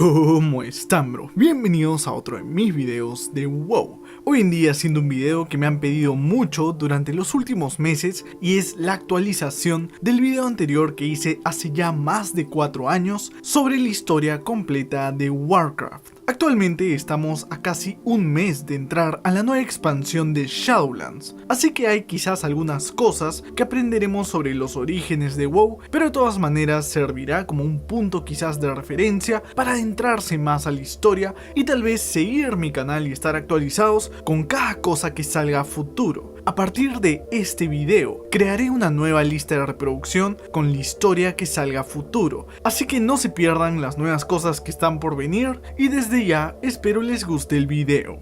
¿Cómo están, bro? Bienvenidos a otro de mis videos de WoW. Hoy en día haciendo un video que me han pedido mucho durante los últimos meses y es la actualización del video anterior que hice hace ya más de 4 años sobre la historia completa de Warcraft. Actualmente estamos a casi un mes de entrar a la nueva expansión de Shadowlands, así que hay quizás algunas cosas que aprenderemos sobre los orígenes de WoW, pero de todas maneras servirá como un punto quizás de referencia para adentrarse más a la historia y tal vez seguir mi canal y estar actualizados con cada cosa que salga a futuro. A partir de este video, crearé una nueva lista de reproducción con la historia que salga a futuro, así que no se pierdan las nuevas cosas que están por venir y desde ya espero les guste el video.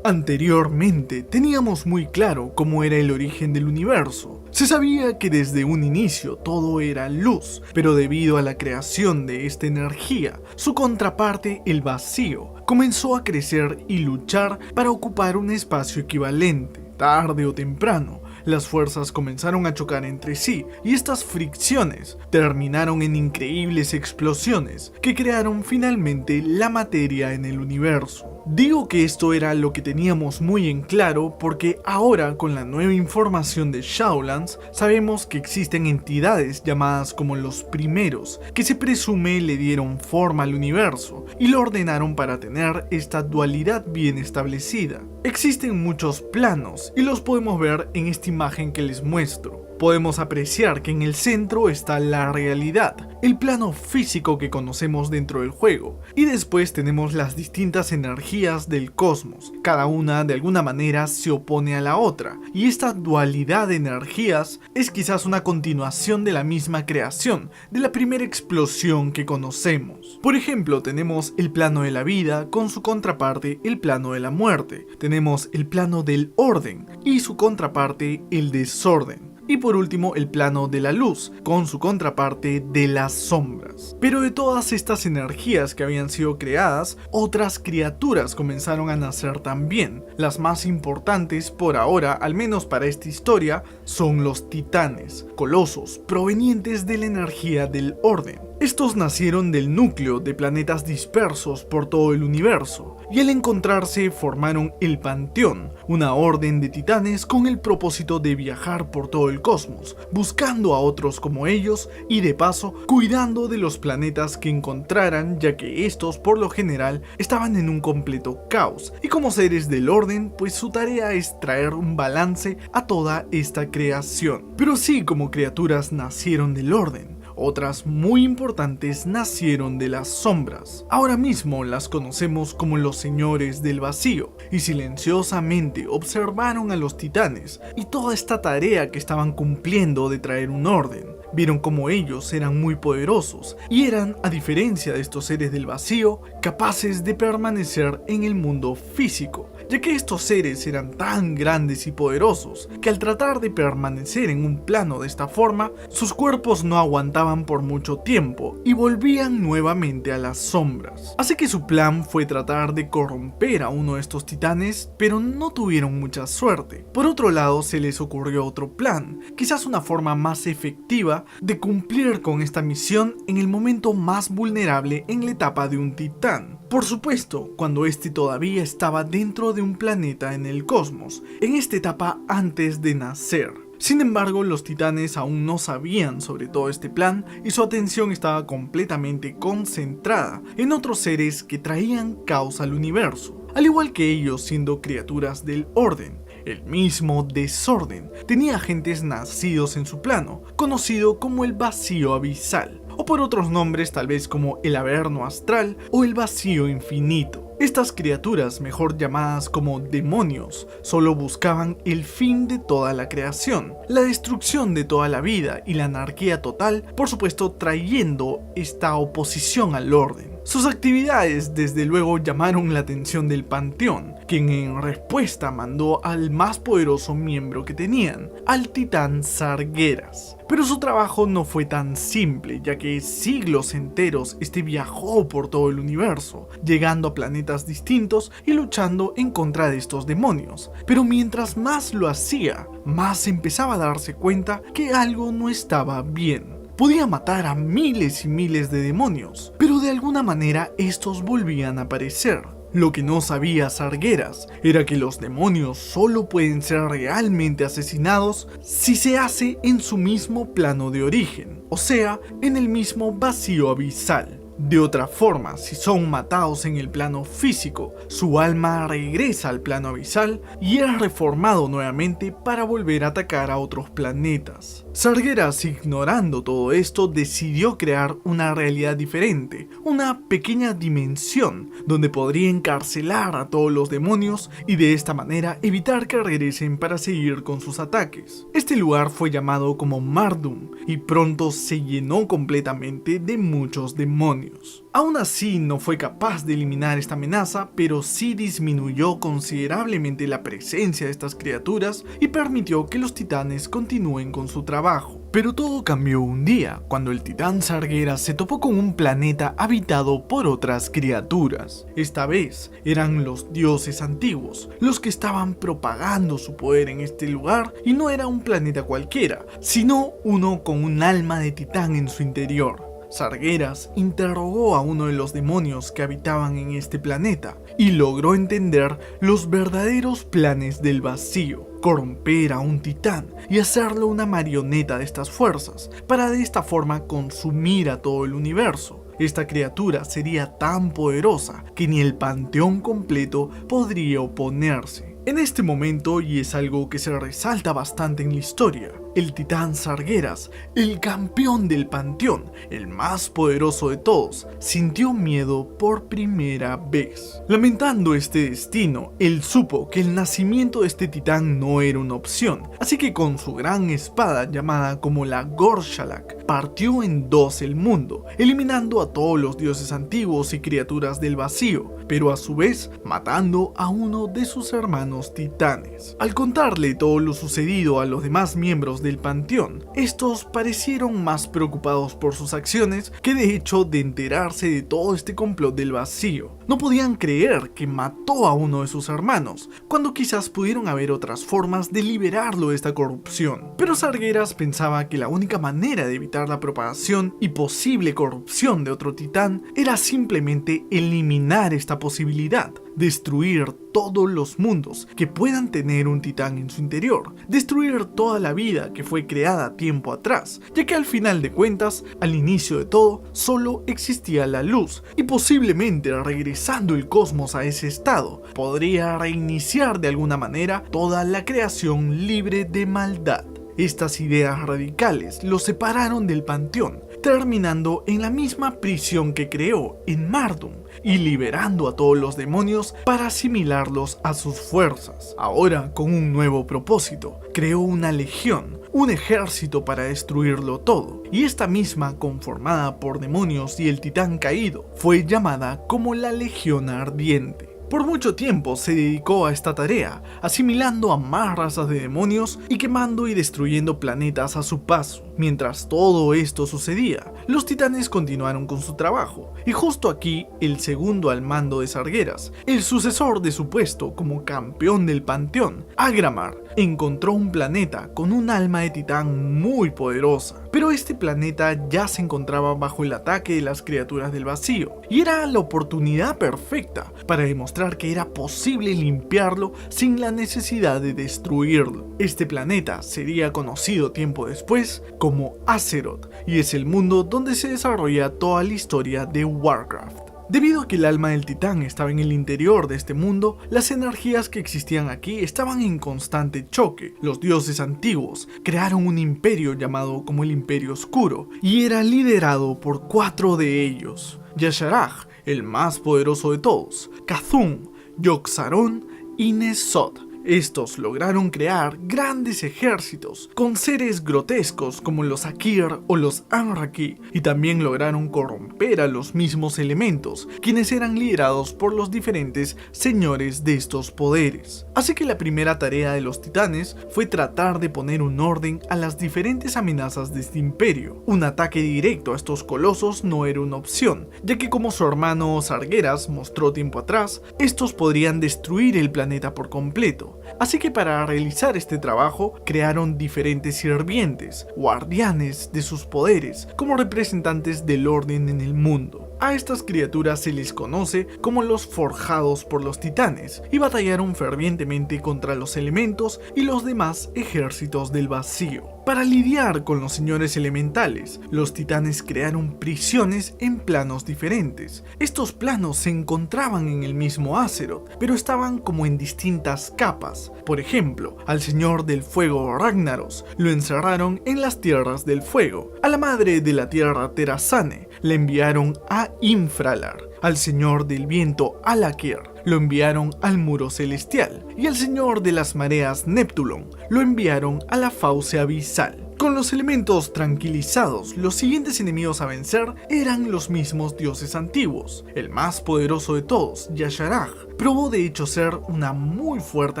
Anteriormente teníamos muy claro cómo era el origen del universo. Se sabía que desde un inicio todo era luz, pero debido a la creación de esta energía, su contraparte, el vacío, comenzó a crecer y luchar para ocupar un espacio equivalente. Tarde o temprano, las fuerzas comenzaron a chocar entre sí y estas fricciones terminaron en increíbles explosiones que crearon finalmente la materia en el universo. Digo que esto era lo que teníamos muy en claro porque ahora con la nueva información de Shadowlands sabemos que existen entidades llamadas como los primeros que se presume le dieron forma al universo y lo ordenaron para tener esta dualidad bien establecida. Existen muchos planos y los podemos ver en esta imagen que les muestro. Podemos apreciar que en el centro está la realidad, el plano físico que conocemos dentro del juego, y después tenemos las distintas energías del cosmos. Cada una de alguna manera se opone a la otra, y esta dualidad de energías es quizás una continuación de la misma creación, de la primera explosión que conocemos. Por ejemplo, tenemos el plano de la vida con su contraparte el plano de la muerte, tenemos el plano del orden y su contraparte el desorden. Y por último el plano de la luz, con su contraparte de las sombras. Pero de todas estas energías que habían sido creadas, otras criaturas comenzaron a nacer también. Las más importantes por ahora, al menos para esta historia, son los titanes, colosos provenientes de la energía del orden. Estos nacieron del núcleo de planetas dispersos por todo el universo, y al encontrarse formaron el Panteón, una orden de titanes con el propósito de viajar por todo el cosmos, buscando a otros como ellos y de paso cuidando de los planetas que encontraran, ya que estos por lo general estaban en un completo caos, y como seres del orden pues su tarea es traer un balance a toda esta creación. Pero sí, como criaturas nacieron del orden, otras muy importantes nacieron de las sombras. Ahora mismo las conocemos como los señores del vacío, y silenciosamente observaron a los titanes y toda esta tarea que estaban cumpliendo de traer un orden. Vieron como ellos eran muy poderosos y eran, a diferencia de estos seres del vacío, capaces de permanecer en el mundo físico, ya que estos seres eran tan grandes y poderosos que al tratar de permanecer en un plano de esta forma, sus cuerpos no aguantaban por mucho tiempo y volvían nuevamente a las sombras. Así que su plan fue tratar de corromper a uno de estos titanes, pero no tuvieron mucha suerte. Por otro lado, se les ocurrió otro plan, quizás una forma más efectiva de cumplir con esta misión en el momento más vulnerable en la etapa de un titán. Por supuesto, cuando este todavía estaba dentro de un planeta en el cosmos, en esta etapa antes de nacer. Sin embargo, los titanes aún no sabían sobre todo este plan y su atención estaba completamente concentrada en otros seres que traían caos al universo, al igual que ellos siendo criaturas del orden. El mismo desorden tenía agentes nacidos en su plano, conocido como el vacío abisal, o por otros nombres tal vez como el averno astral o el vacío infinito. Estas criaturas, mejor llamadas como demonios, solo buscaban el fin de toda la creación, la destrucción de toda la vida y la anarquía total, por supuesto trayendo esta oposición al orden. Sus actividades desde luego llamaron la atención del Panteón, quien en respuesta mandó al más poderoso miembro que tenían, al titán Sargeras. Pero su trabajo no fue tan simple, ya que siglos enteros este viajó por todo el universo, llegando a planetas distintos y luchando en contra de estos demonios. Pero mientras más lo hacía, más empezaba a darse cuenta que algo no estaba bien. podía matar a miles y miles de demonios, pero de alguna manera estos volvían a aparecer. Lo que no sabía Sargeras era que los demonios solo pueden ser realmente asesinados si se hace en su mismo plano de origen, o sea, en el mismo vacío abisal. De otra forma, si son matados en el plano físico, su alma regresa al plano abisal y es reformado nuevamente para volver a atacar a otros planetas. Sargeras, ignorando todo esto, decidió crear una realidad diferente, una pequeña dimensión donde podría encarcelar a todos los demonios y de esta manera evitar que regresen para seguir con sus ataques. Este lugar fue llamado como Mardum y pronto se llenó completamente de muchos demonios. Aún así no fue capaz de eliminar esta amenaza, pero sí disminuyó considerablemente la presencia de estas criaturas y permitió que los titanes continúen con su trabajo. Pero todo cambió un día, cuando el titán Sargeras se topó con un planeta habitado por otras criaturas. Esta vez eran los dioses antiguos, los que estaban propagando su poder en este lugar, y no era un planeta cualquiera, sino uno con un alma de titán en su interior. Sargeras interrogó a uno de los demonios que habitaban en este planeta y logró entender los verdaderos planes del vacío: corromper a un titán y hacerlo una marioneta de estas fuerzas, para de esta forma consumir a todo el universo. Esta criatura sería tan poderosa que ni el panteón completo podría oponerse. En este momento, y es algo que se resalta bastante en la historia, el titán Sargeras, el campeón del panteón, el más poderoso de todos, sintió miedo por primera vez. Lamentando este destino, él supo que el nacimiento de este titán no era una opción, así que con su gran espada llamada como la Gorshalak, partió en dos el mundo, eliminando a todos los dioses antiguos y criaturas del vacío, pero a su vez matando a uno de sus hermanos titanes. Al contarle todo lo sucedido a los demás miembros del panteón, estos parecieron más preocupados por sus acciones que de hecho de enterarse de todo este complot del vacío. No podían creer que mató a uno de sus hermanos, cuando quizás pudieron haber otras formas de liberarlo de esta corrupción. Pero Sargeras pensaba que la única manera de evitar la propagación y posible corrupción de otro titán era simplemente eliminar esta posibilidad, destruir todos los mundos que puedan tener un titán en su interior, destruir toda la vida que fue creada tiempo atrás, ya que al final de cuentas, al inicio de todo, solo existía la luz, y posiblemente regresando el cosmos a ese estado, podría reiniciar de alguna manera toda la creación libre de maldad. Estas ideas radicales lo separaron del panteón, terminando en la misma prisión que creó en Mardum y liberando a todos los demonios para asimilarlos a sus fuerzas. Ahora, con un nuevo propósito, creó una legión, un ejército para destruirlo todo, y esta misma, conformada por demonios y el titán caído, fue llamada como la Legión Ardiente. Por mucho tiempo se dedicó a esta tarea, asimilando a más razas de demonios y quemando y destruyendo planetas a su paso. Mientras todo esto sucedía, los titanes continuaron con su trabajo, y justo aquí, el segundo al mando de Sargeras, el sucesor de su puesto como campeón del panteón, Agramar, encontró un planeta con un alma de titán muy poderosa. Pero este planeta ya se encontraba bajo el ataque de las criaturas del vacío, y era la oportunidad perfecta para demostrar que era posible limpiarlo sin la necesidad de destruirlo. Este planeta sería conocido tiempo después como Azeroth, y es el mundo donde se desarrolla toda la historia de Warcraft. Debido a que el alma del titán estaba en el interior de este mundo, las energías que existían aquí estaban en constante choque. Los dioses antiguos crearon un imperio llamado como el Imperio Oscuro, y era liderado por 4 de ellos: Y'Shaarj, el más poderoso de todos, C'Thun, Yogg-Saron y N'Zoth. Estos lograron crear grandes ejércitos con seres grotescos como los Akir o los Anraki, y también lograron corromper a los mismos elementos, quienes eran liderados por los diferentes señores de estos poderes. Así que la primera tarea de los titanes fue tratar de poner un orden a las diferentes amenazas de este imperio. Un ataque directo a estos colosos no era una opción, ya que como su hermano Sargeras mostró tiempo atrás, estos podrían destruir el planeta por completo. mundo. Así que para realizar este trabajo crearon diferentes sirvientes, guardianes de sus poderes, como representantes del orden en el mundo. A estas criaturas se les conoce como los forjados por los titanes y batallaron fervientemente contra los elementos y los demás ejércitos del vacío. Para lidiar con los señores elementales, los titanes crearon prisiones en planos diferentes. Estos planos se encontraban en el mismo Azeroth, pero estaban como en distintas capas. Por ejemplo, al señor del fuego Ragnaros lo encerraron en las tierras del fuego. A la madre de la tierra Terasane la enviaron a Infralar. Al señor del viento Alakir lo enviaron al muro celestial, y al señor de las mareas Neptulon lo enviaron a la fauce abisal. Con los elementos tranquilizados, los siguientes enemigos a vencer eran los mismos dioses antiguos. El más poderoso de todos, Yasharaj, probó de hecho ser una muy fuerte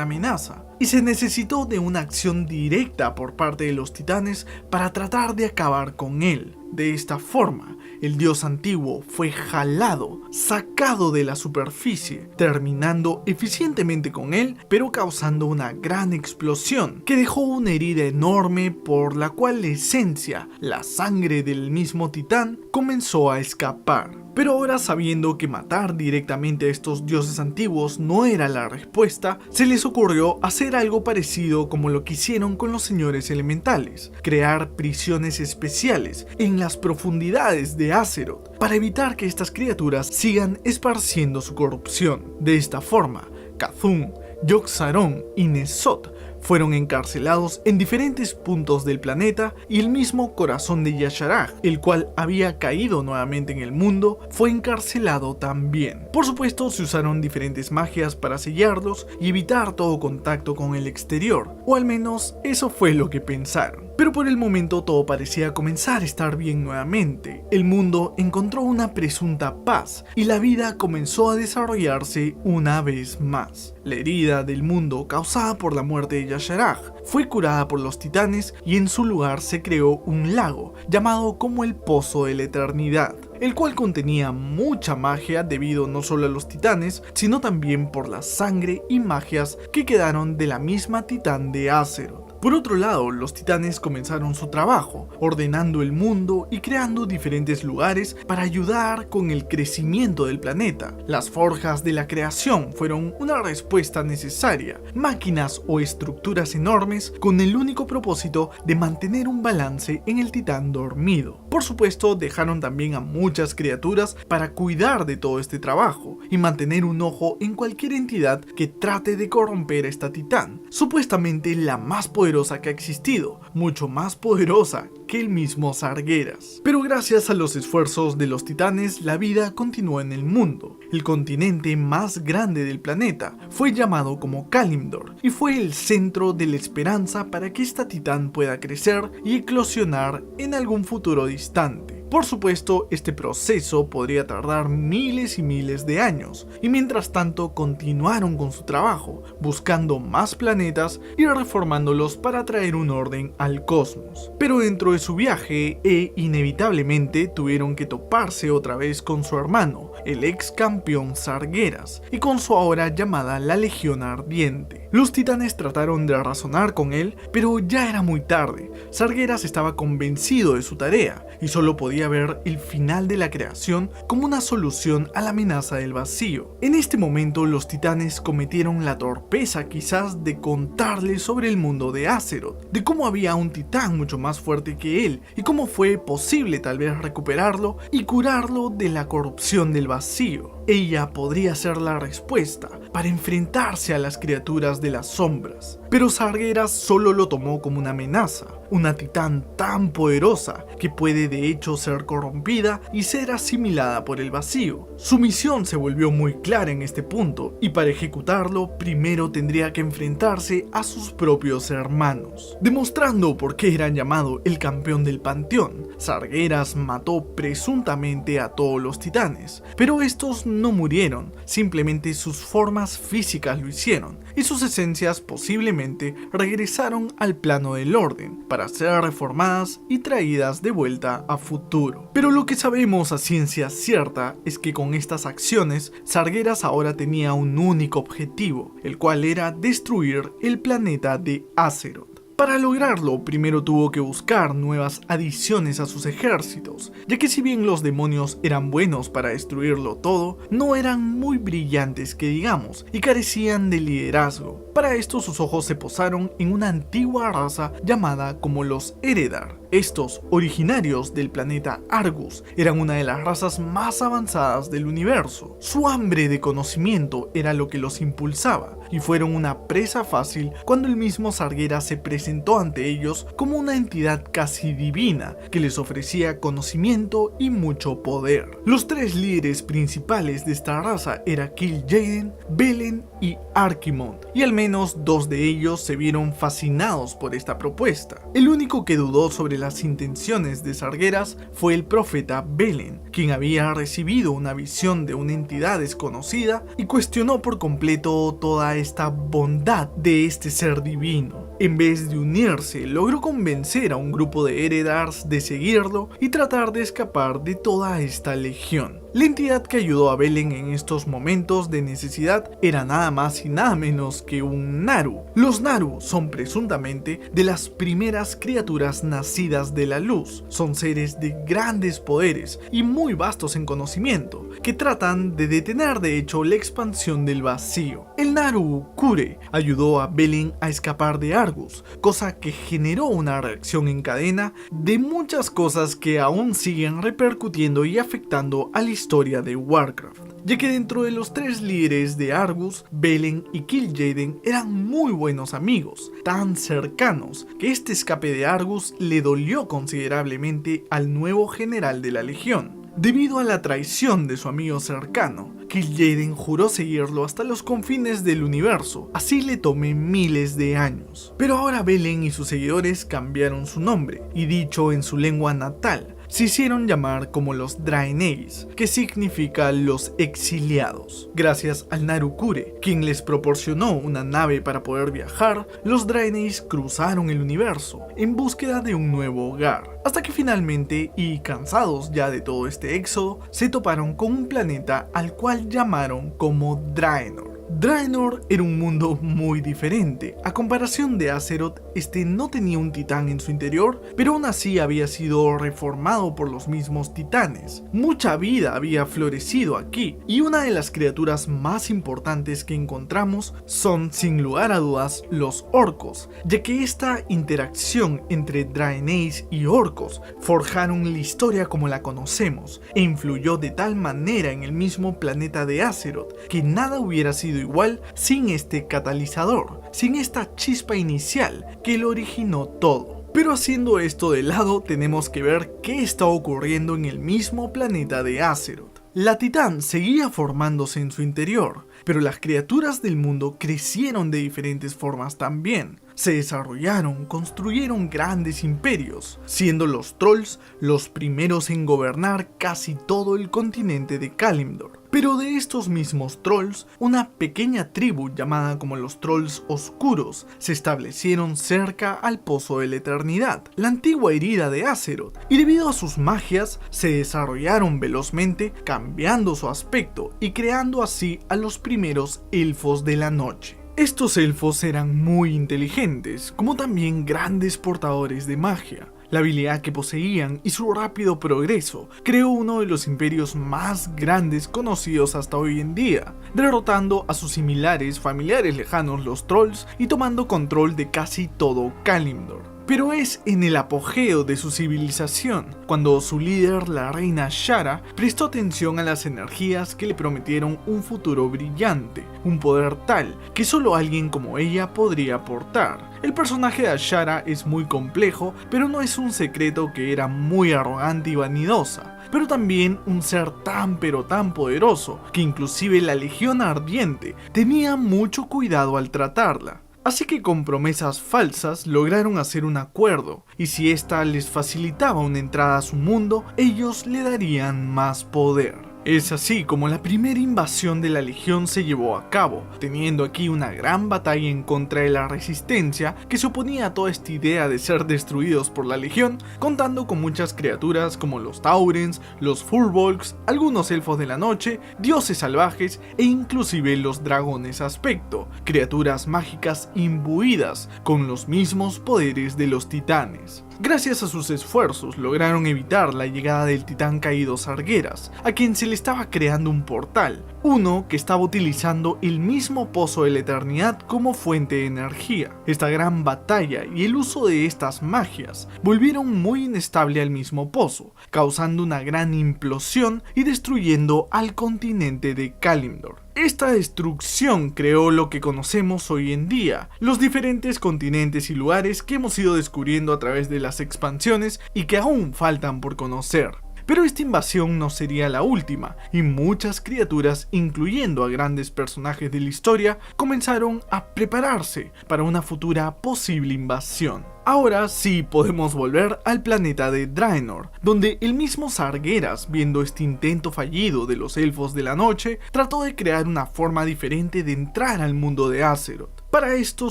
amenaza, y se necesitó de una acción directa por parte de los titanes para tratar de acabar con él. De esta forma, el dios antiguo fue jalado, sacado de la superficie, terminando eficientemente con él, pero causando una gran explosión que dejó una herida enorme por la cual la esencia, la sangre del mismo titán, comenzó a escapar. Pero ahora, sabiendo que matar directamente a estos dioses antiguos no era la respuesta, se les ocurrió hacer algo parecido como lo que hicieron con los señores elementales: crear prisiones especiales en las profundidades de Azeroth para evitar que estas criaturas sigan esparciendo su corrupción. De esta forma, Khazun, Yogg-Saron y N'Zoth fueron encarcelados en diferentes puntos del planeta, y el mismo corazón de Yasharaj, el cual había caído nuevamente en el mundo, fue encarcelado también. Por supuesto, se usaron diferentes magias para sellarlos y evitar todo contacto con el exterior, o al menos eso fue lo que pensaron. Pero por el momento todo parecía comenzar a estar bien nuevamente. El mundo encontró una presunta paz y la vida comenzó a desarrollarse una vez más. La herida del mundo causada por la muerte de Yasharaj fue curada por los titanes, y en su lugar se creó un lago llamado como el Pozo de la Eternidad, el cual contenía mucha magia debido no solo a los titanes, sino también por la sangre y magias que quedaron de la misma titán de Azeroth. Por otro lado, los titanes comenzaron su trabajo, ordenando el mundo y creando diferentes lugares para ayudar con el crecimiento del planeta. Las forjas de la creación fueron una respuesta necesaria, máquinas o estructuras enormes con el único propósito de mantener un balance en el titán dormido. Por supuesto, dejaron también a muchas criaturas para cuidar de todo este trabajo y mantener un ojo en cualquier entidad que trate de corromper a esta titán, supuestamente la más poderosa que ha existido, mucho más poderosa que el mismo Sargeras. Pero gracias a los esfuerzos de los titanes, la vida continuó en el mundo. El continente más grande del planeta fue llamado como Kalimdor, y fue el centro de la esperanza para que esta titán pueda crecer y eclosionar en algún futuro distante. Por supuesto, este proceso podría tardar miles y miles de años, y mientras tanto continuaron con su trabajo, buscando más planetas y reformándolos para traer un orden al cosmos. Pero dentro de su viaje, inevitablemente tuvieron que toparse otra vez con su hermano, el ex campeón Sargeras, y con su ahora llamada la Legión Ardiente. Los titanes trataron de razonar con él, pero ya era muy tarde. Sargeras estaba convencido de su tarea, y solo podía ver el final de la creación como una solución a la amenaza del vacío. En este momento, los titanes cometieron la torpeza quizás de contarle sobre el mundo de Azeroth, de cómo había un titán mucho más fuerte que él, y cómo fue posible tal vez recuperarlo y curarlo de la corrupción del vacío. Ella podría ser la respuesta para enfrentarse a las criaturas de las sombras. Pero Sargeras solo lo tomó como una amenaza, una titán tan poderosa que puede de hecho ser corrompida y ser asimilada por el vacío. Su misión se volvió muy clara en este punto, y para ejecutarlo primero tendría que enfrentarse a sus propios hermanos. Demostrando por qué era llamado el campeón del panteón, Sargeras mató presuntamente a todos los titanes, pero estos no murieron, simplemente sus formas físicas lo hicieron, y sus esencias posiblemente regresaron al plano del orden, para ser reformadas y traídas de vuelta a futuro. Pero lo que sabemos a ciencia cierta es que con estas acciones, Sargeras ahora tenía un único objetivo, el cual era destruir el planeta de Azeroth. Para lograrlo, primero tuvo que buscar nuevas adiciones a sus ejércitos, ya que si bien los demonios eran buenos para destruirlo todo, no eran muy brillantes que digamos, y carecían de liderazgo. Para esto sus ojos se posaron en una antigua raza llamada como los Eredar. Estos, originarios del planeta Argus, eran una de las razas más avanzadas del universo. Su hambre de conocimiento era lo que los impulsaba, y fueron una presa fácil cuando el mismo Sargeras se presentó ante ellos como una entidad casi divina, que les ofrecía conocimiento y mucho poder. Los tres líderes principales de esta raza eran Kil'jaeden, Velen y Archimonde, y al menos dos de ellos se vieron fascinados por esta propuesta. El único que dudó sobre las intenciones de Sargeras fue el profeta Velen, quien había recibido una visión de una entidad desconocida y cuestionó por completo toda esta bondad de este ser divino. En vez de unirse, logró convencer a un grupo de Eredars de seguirlo y tratar de escapar de toda esta legión. La entidad que ayudó a Velen en estos momentos de necesidad era nada más y nada menos que un Naru. Los Naru son presuntamente de las primeras criaturas nacidas de la luz. Son seres de grandes poderes y muy vastos en conocimiento, que tratan de detener de hecho la expansión del vacío. El Naru Kure ayudó a Velen a escapar de Argus, cosa que generó una reacción en cadena de muchas cosas que aún siguen repercutiendo y afectando a la historia de Warcraft, ya que dentro de los tres líderes de Argus, Velen y Kil'jaeden eran muy buenos amigos, tan cercanos que este escape de Argus le dolió considerablemente al nuevo general de la legión. Debido a la traición de su amigo cercano, Kil'jaeden juró seguirlo hasta los confines del universo, así le tomé miles de años. Pero ahora Velen y sus seguidores cambiaron su nombre, y dicho en su lengua natal, se hicieron llamar como los Draenei, que significa los exiliados. Gracias al Naru Kure, quien les proporcionó una nave para poder viajar, los Draenei cruzaron el universo en búsqueda de un nuevo hogar, hasta que finalmente, y cansados ya de todo este éxodo, se toparon con un planeta al cual llamaron como Draenor. Draenor era un mundo muy diferente. A comparación de Azeroth, este no tenía un titán en su interior, pero aún así había sido reformado por los mismos titanes. Mucha vida había florecido aquí, y una de las criaturas más importantes que encontramos son, sin lugar a dudas, los orcos, ya que esta interacción entre Draenei y orcos forjaron la historia como la conocemos, e influyó de tal manera en el mismo planeta de Azeroth que nada hubiera sido igual sin este catalizador, sin esta chispa inicial que lo originó todo. Pero haciendo esto de lado, tenemos que ver qué está ocurriendo en el mismo planeta de Azeroth. La Titán seguía formándose en su interior, pero las criaturas del mundo crecieron de diferentes formas también. Se desarrollaron, construyeron grandes imperios, siendo los Trolls los primeros en gobernar casi todo el continente de Kalimdor. Pero de estos mismos Trolls, una pequeña tribu llamada como los Trolls Oscuros se establecieron cerca al Pozo de la Eternidad, la antigua herida de Azeroth, y debido a sus magias se desarrollaron velozmente, cambiando su aspecto y creando así a los primeros Elfos de la Noche. Estos elfos eran muy inteligentes, como también grandes portadores de magia. La habilidad que poseían y su rápido progreso creó uno de los imperios más grandes conocidos hasta hoy en día, derrotando a sus familiares lejanos los Trolls y tomando control de casi todo Kalimdor. Pero es en el apogeo de su civilización, cuando su líder, la reina Shara, prestó atención a las energías que le prometieron un futuro brillante, un poder tal que solo alguien como ella podría aportar. El personaje de Ashara es muy complejo, pero no es un secreto que era muy arrogante y vanidosa, pero también un ser tan pero tan poderoso, que inclusive la Legión Ardiente tenía mucho cuidado al tratarla. Así que con promesas falsas lograron hacer un acuerdo, y si ésta les facilitaba una entrada a su mundo, ellos le darían más poder. Es así como la primera invasión de la Legión se llevó a cabo, teniendo aquí una gran batalla en contra de la Resistencia que se oponía a toda esta idea de ser destruidos por la Legión, contando con muchas criaturas como los Taurens, los Furbolgs, algunos elfos de la noche, dioses salvajes e inclusive los dragones aspecto, criaturas mágicas imbuidas con los mismos poderes de los titanes. Gracias a sus esfuerzos lograron evitar la llegada del titán caído Sargeras, a quien se le estaba creando un portal, uno que estaba utilizando el mismo pozo de la eternidad como fuente de energía. Esta gran batalla y el uso de estas magias volvieron muy inestable al mismo pozo, causando una gran implosión y destruyendo al continente de Kalimdor. Esta destrucción creó lo que conocemos hoy en día, los diferentes continentes y lugares que hemos ido descubriendo a través de las expansiones y que aún faltan por conocer. Pero esta invasión no sería la última, y muchas criaturas, incluyendo a grandes personajes de la historia, comenzaron a prepararse para una futura posible invasión. Ahora sí podemos volver al planeta de Draenor, donde el mismo Sargeras, viendo este intento fallido de los elfos de la noche, trató de crear una forma diferente de entrar al mundo de Azeroth. Para esto,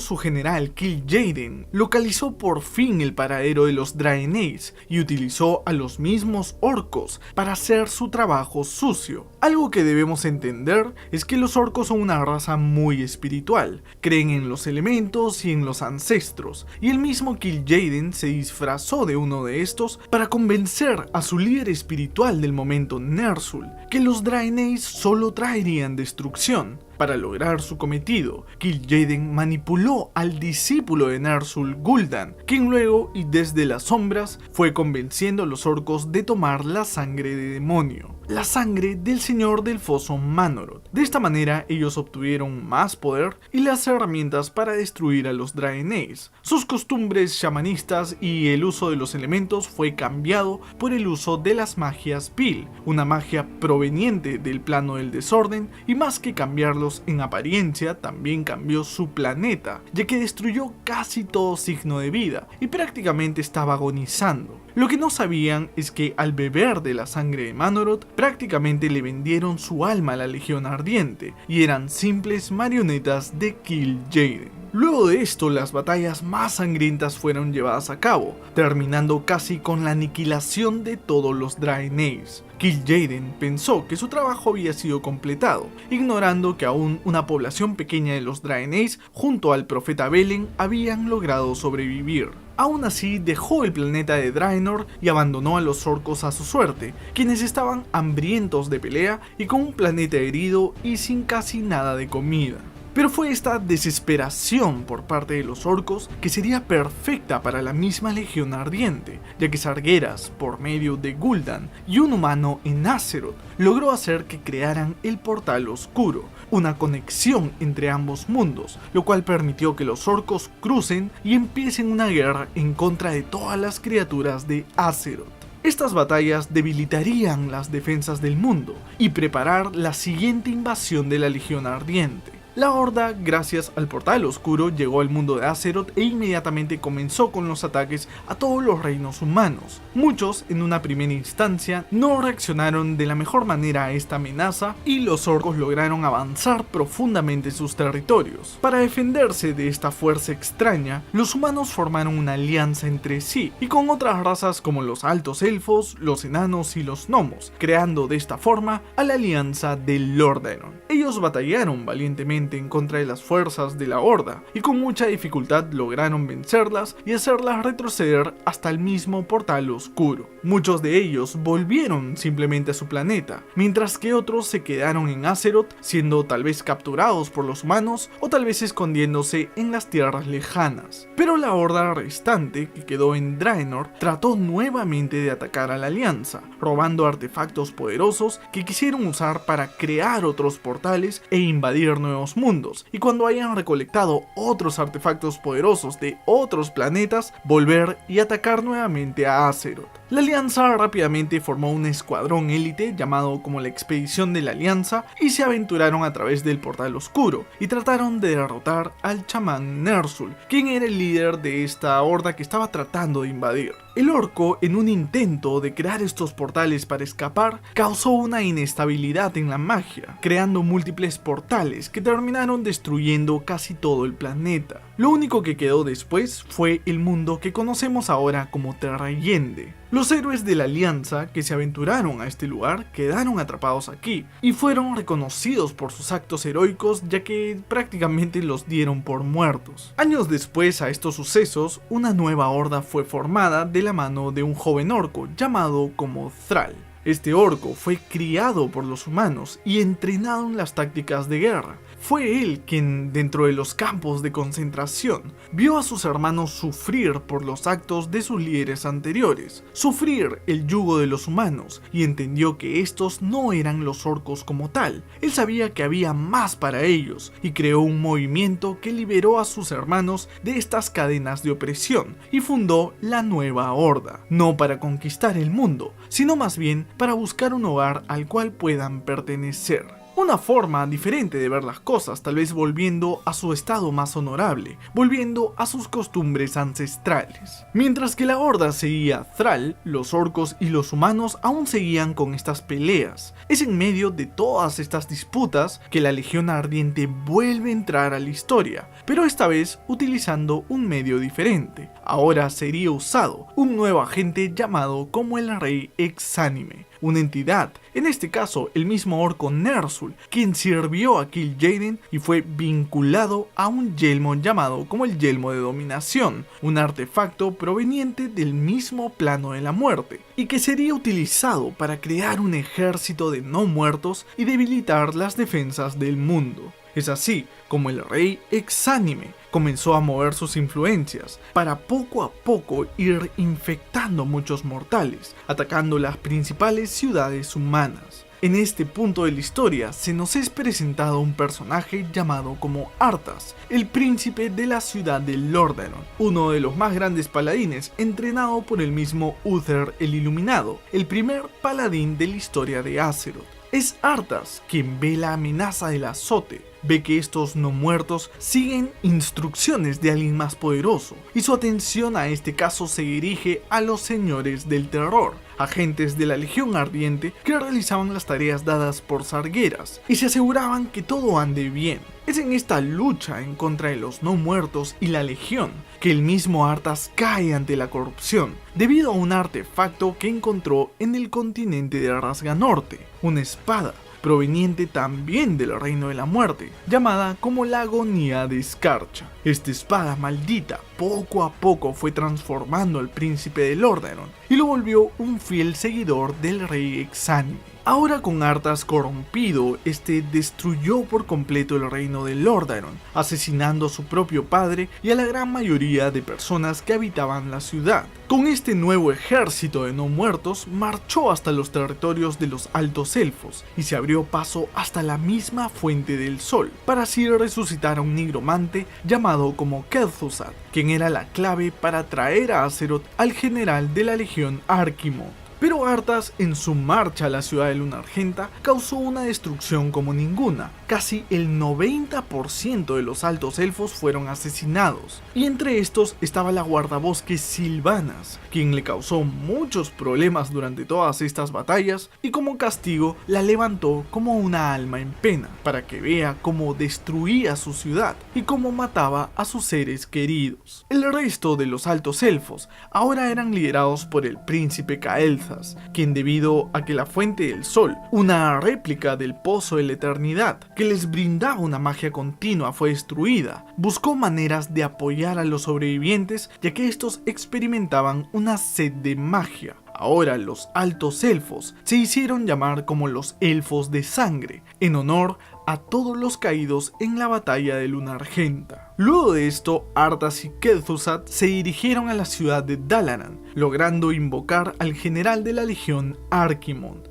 su general Kil'jaeden localizó por fin el paradero de los Draenei y utilizó a los mismos orcos para hacer su trabajo sucio. Algo que debemos entender es que los orcos son una raza muy espiritual, creen en los elementos y en los ancestros, y el mismo Kil'jaeden se disfrazó de uno de estos para convencer a su líder espiritual del momento, Ner'zhul, que los Draenei solo traerían destrucción. Para lograr su cometido, Kil'jaeden manipuló al discípulo de Ner'zhul, Gul'dan, quien luego y desde las sombras fue convenciendo a los orcos de tomar la sangre de demonio, la sangre del señor del foso Manoroth. De esta manera ellos obtuvieron más poder y las herramientas para destruir a los Draenei. Sus costumbres shamanistas y el uso de los elementos fue cambiado por el uso de las magias Vil, una magia proveniente del plano del desorden, y más que cambiarlos en apariencia, también cambió su planeta, ya que destruyó casi todo signo de vida y prácticamente estaba agonizando. Lo que no sabían es que al beber de la sangre de Manoroth, prácticamente le vendieron su alma a la Legión Ardiente y eran simples marionetas de Kil'jaeden. Luego de esto, las batallas más sangrientas fueron llevadas a cabo, terminando casi con la aniquilación de todos los Draenei. Kil'jaeden pensó que su trabajo había sido completado, ignorando que aún una población pequeña de los Draenei junto al profeta Velen habían logrado sobrevivir. Aún así, dejó el planeta de Draenor y abandonó a los orcos a su suerte, quienes estaban hambrientos de pelea y con un planeta herido y sin casi nada de comida. Pero fue esta desesperación por parte de los orcos que sería perfecta para la misma Legión Ardiente, ya que Sargeras, por medio de Gul'dan y un humano en Azeroth, logró hacer que crearan el Portal Oscuro, una conexión entre ambos mundos, lo cual permitió que los orcos crucen y empiecen una guerra en contra de todas las criaturas de Azeroth. Estas batallas debilitarían las defensas del mundo y preparar la siguiente invasión de la Legión Ardiente. La Horda, gracias al Portal Oscuro, llegó al mundo de Azeroth e inmediatamente comenzó con los ataques a todos los reinos humanos. Muchos, en una primera instancia, no reaccionaron de la mejor manera a esta amenaza y los orcos lograron avanzar profundamente en sus territorios. Para defenderse de esta fuerza extraña, los humanos formaron una alianza entre sí y con otras razas como los altos elfos, los enanos y los gnomos, creando de esta forma a la alianza de Lordaeron. Ellos batallaron valientemente en contra de las fuerzas de la Horda y con mucha dificultad lograron vencerlas y hacerlas retroceder hasta el mismo Portal Oscuro. Muchos de ellos volvieron simplemente a su planeta, mientras que otros se quedaron en Azeroth, siendo tal vez capturados por los humanos o tal vez escondiéndose en las tierras lejanas. Pero la Horda restante, que quedó en Draenor, trató nuevamente de atacar a la Alianza, robando artefactos poderosos que quisieron usar para crear otros portales e invadir nuevos mundos, y cuando hayan recolectado otros artefactos poderosos de otros planetas, volver y atacar nuevamente a Azeroth. La Alianza rápidamente formó un escuadrón élite llamado como la Expedición de la Alianza y se aventuraron a través del Portal Oscuro y trataron de derrotar al chamán Ner'zhul, quien era el líder de esta horda que estaba tratando de invadir. El orco, en un intento de crear estos portales para escapar, causó una inestabilidad en la magia, creando múltiples portales que terminaron destruyendo casi todo el planeta. Lo único que quedó después fue el mundo que conocemos ahora como Terra-Yende. Los héroes de la Alianza que se aventuraron a este lugar quedaron atrapados aquí y fueron reconocidos por sus actos heroicos, ya que prácticamente los dieron por muertos. Años después a estos sucesos, una nueva horda fue formada de la mano de un joven orco llamado como Thrall. Este orco fue criado por los humanos y entrenado en las tácticas de guerra. Fue él quien, dentro de los campos de concentración, vio a sus hermanos sufrir por los actos de sus líderes anteriores, sufrir el yugo de los humanos, y entendió que estos no eran los orcos como tal. Él sabía que había más para ellos, y creó un movimiento que liberó a sus hermanos de estas cadenas de opresión, y fundó la Nueva Horda, no para conquistar el mundo, sino más bien para buscar un hogar al cual puedan pertenecer. Una forma diferente de ver las cosas, tal vez volviendo a su estado más honorable, volviendo a sus costumbres ancestrales. Mientras que la horda seguía a Thrall, los orcos y los humanos aún seguían con estas peleas. Es en medio de todas estas disputas que la Legión Ardiente vuelve a entrar a la historia, pero esta vez utilizando un medio diferente. Ahora sería usado un nuevo agente llamado como el Rey Exánime, una entidad, en este caso el mismo orco Ner'zhul, quien sirvió a Kil'jaeden y fue vinculado a un yelmo llamado como el Yelmo de Dominación, un artefacto proveniente del mismo plano de la muerte, y que sería utilizado para crear un ejército de no muertos y debilitar las defensas del mundo. Es así como el Rey Exánime comenzó a mover sus influencias para poco a poco ir infectando muchos mortales, atacando las principales ciudades humanas. En este punto de la historia se nos es presentado un personaje llamado como Arthas, el príncipe de la ciudad de Lordaeron, uno de los más grandes paladines entrenado por el mismo Uther el Iluminado, el primer paladín de la historia de Azeroth. Es Arthas quien ve la amenaza del azote, ve que estos no muertos siguen instrucciones de alguien más poderoso, y su atención a este caso se dirige a los señores del terror, agentes de la Legión Ardiente que realizaban las tareas dadas por Sargeras y se aseguraban que todo ande bien. Es en esta lucha en contra de los no muertos y la Legión que el mismo Arthas cae ante la corrupción, debido a un artefacto que encontró en el continente de Rasganorte, una espada proveniente también del Reino de la Muerte, llamada como la Agonía de Escarcha. Esta espada maldita poco a poco fue transformando al príncipe de Lordaeron y lo volvió un fiel seguidor del Rey Exánime. Ahora con Arthas corrompido, este destruyó por completo el reino de Lordaeron, asesinando a su propio padre y a la gran mayoría de personas que habitaban la ciudad. Con este nuevo ejército de no muertos, marchó hasta los territorios de los Altos Elfos y se abrió paso hasta la misma Fuente del Sol, para así resucitar a un nigromante llamado como Kel'Thuzad, quien era la clave para traer a Azeroth al general de la Legión Archimonde. Pero Arthas, en su marcha a la ciudad de Luna Argenta, causó una destrucción como ninguna. Casi el 90% de los altos elfos fueron asesinados, y entre estos estaba la guardabosques Sylvanas, quien le causó muchos problemas durante todas estas batallas, y como castigo la levantó como una alma en pena, para que vea cómo destruía su ciudad y cómo mataba a sus seres queridos. El resto de los altos elfos ahora eran liderados por el príncipe Cael'thas, quien, debido a que la Fuente del Sol, una réplica del Pozo de la Eternidad que les brindaba una magia continua, fue destruida, buscó maneras de apoyar a los sobrevivientes, ya que estos experimentaban una sed de magia. Ahora los altos elfos se hicieron llamar como los Elfos de Sangre, en honor a todos los caídos en la batalla de Luna Argenta. Luego de esto, Arthas y Kel'Thuzad se dirigieron a la ciudad de Dalaran, logrando invocar al general de la Legión Archimonde,